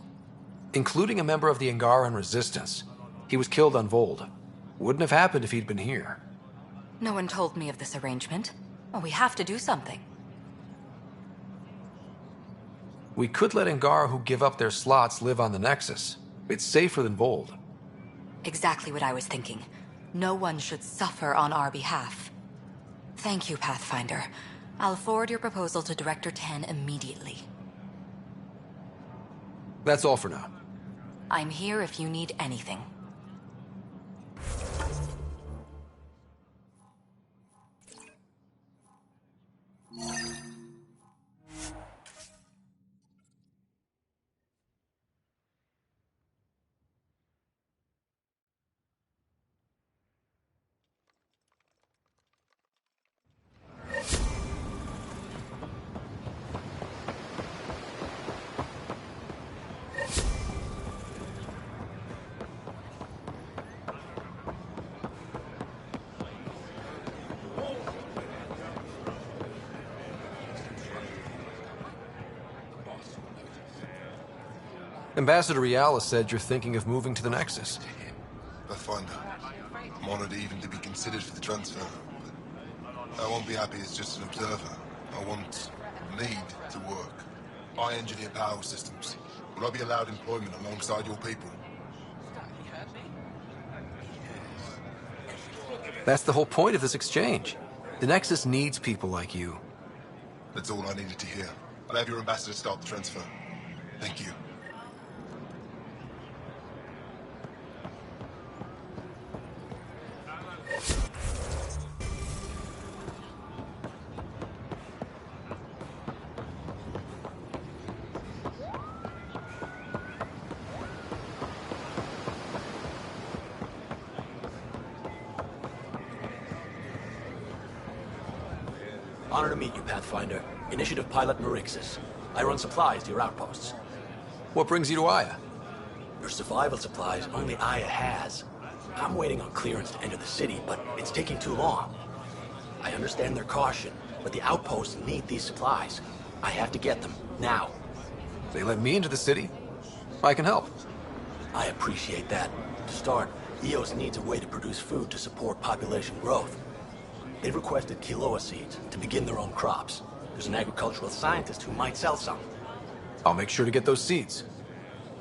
Including a member of the Angaran resistance. He was killed on Vold. Wouldn't have happened if he'd been here. No one told me of this arrangement. Well, we have to do something. We could let Angar who give up their slots live on the Nexus. It's safer than Vold. Exactly what I was thinking. No one should suffer on our behalf. Thank you, Pathfinder. I'll forward your proposal to Director 10 immediately. That's all for now. I'm here if you need anything. Ambassador Riala said you're thinking of moving to the Nexus. Pathfinder. I'm honored even to be considered for the transfer. But I won't be happy as just an observer. I need to work. I engineer power systems. Will I be allowed employment alongside your people? That's the whole point of this exchange. The Nexus needs people like you. That's all I needed to hear. I'll have your ambassador start the transfer. Thank you. Honor to meet you, Pathfinder. Initiative Pilot Marixus. I run supplies to your outposts. What brings you to Aya? Your survival supplies only Aya has. I'm waiting on clearance to enter the city, but it's taking too long. I understand their caution, but the outposts need these supplies. I have to get them, now. They let me into the city? I can help. I appreciate that. To start, EOS needs a way to produce food to support population growth. They've requested Kiloa seeds to begin their own crops. There's an agricultural scientist who might sell some. I'll make sure to get those seeds.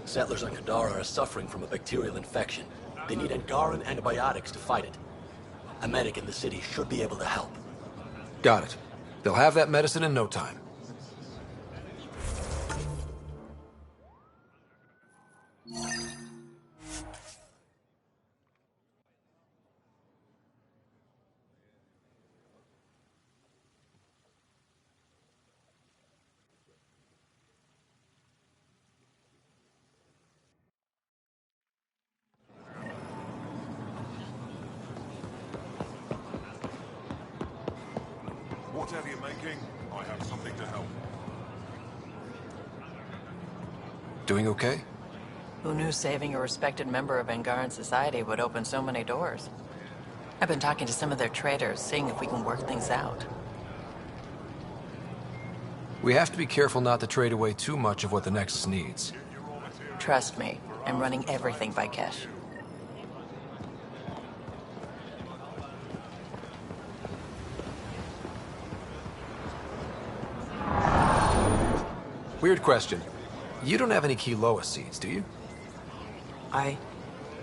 Settlers on Kadara are suffering from a bacterial infection. They need Angaran antibiotics to fight it. A medic in the city should be able to help. Got it. They'll have that medicine in no time. Whatever you're making, I have something to help. Doing okay? Who knew saving a respected member of Angaran society would open so many doors? I've been talking to some of their traders, seeing if we can work things out. We have to be careful not to trade away too much of what the Nexus needs. Trust me, I'm running everything by Kesh. Weird question. You don't have any Kiloa seeds, do you?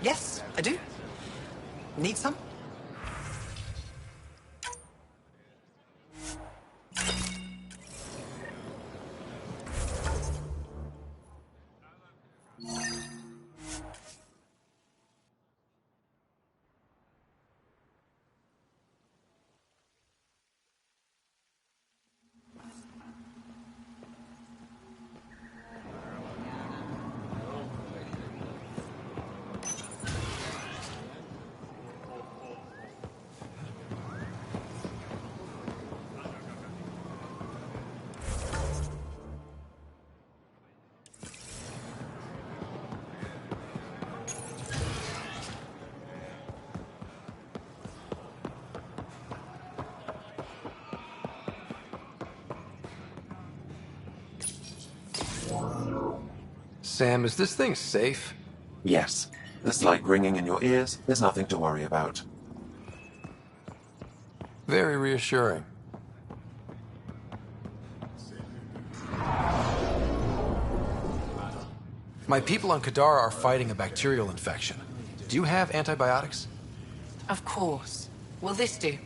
Yes, I do. Need some? Sam, is this thing safe? Yes. The slight ringing in your ears is nothing to worry about. Very reassuring. My people on Kadara are fighting a bacterial infection. Do you have antibiotics? Of course. Will this do?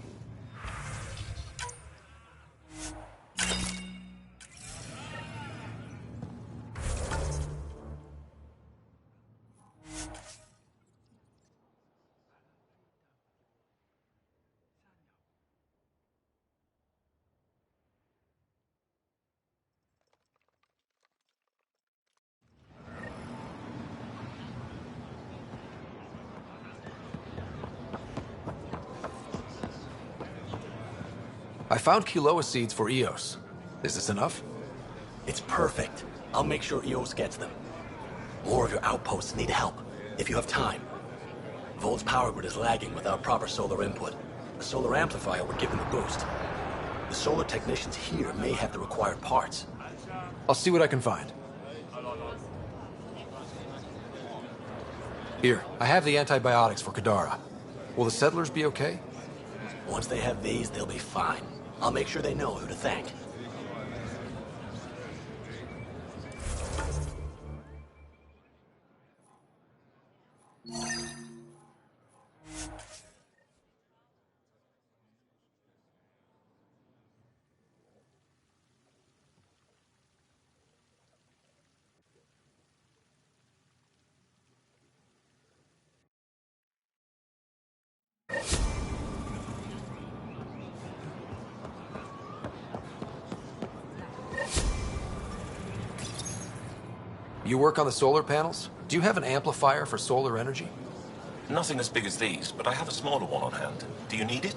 I found Kiloa seeds for EOS. Is this enough? It's perfect. I'll make sure EOS gets them. More of your outposts need help, if you have time. Volt's power grid is lagging without proper solar input. A solar amplifier would give them a boost. The solar technicians here may have the required parts. I'll see what I can find. Here, I have the antibiotics for Kadara. Will the settlers be okay? Once they have these, they'll be fine. I'll make sure they know who to thank. You work on the solar panels? Do you have an amplifier for solar energy? Nothing as big as these, but I have a smaller one on hand. Do you need it?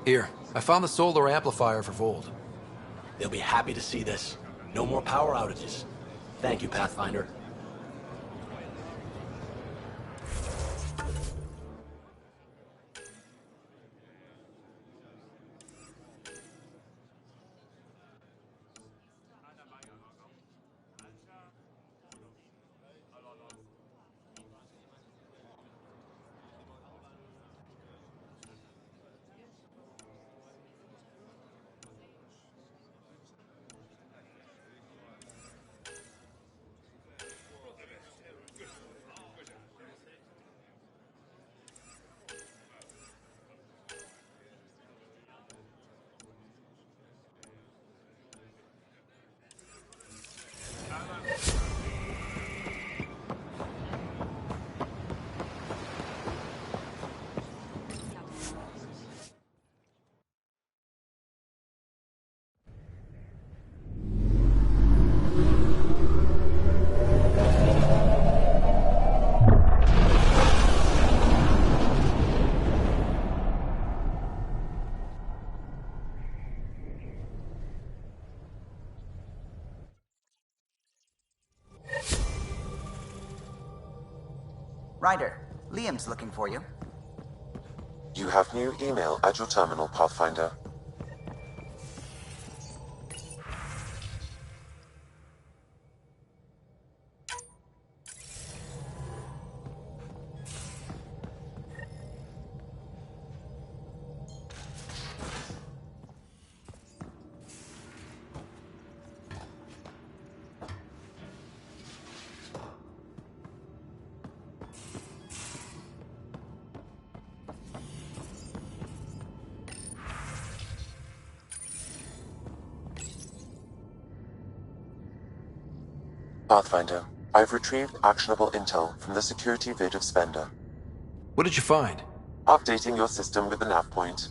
Here, I found the solar amplifier for Vold. They'll be happy to see this. No more power outages. Thank you, Pathfinder. Ryder, Liam's looking for you. You have new email at your terminal, Pathfinder. Pathfinder, I've retrieved actionable intel from the security vid of Spender. What did you find? Updating your system with the nav point.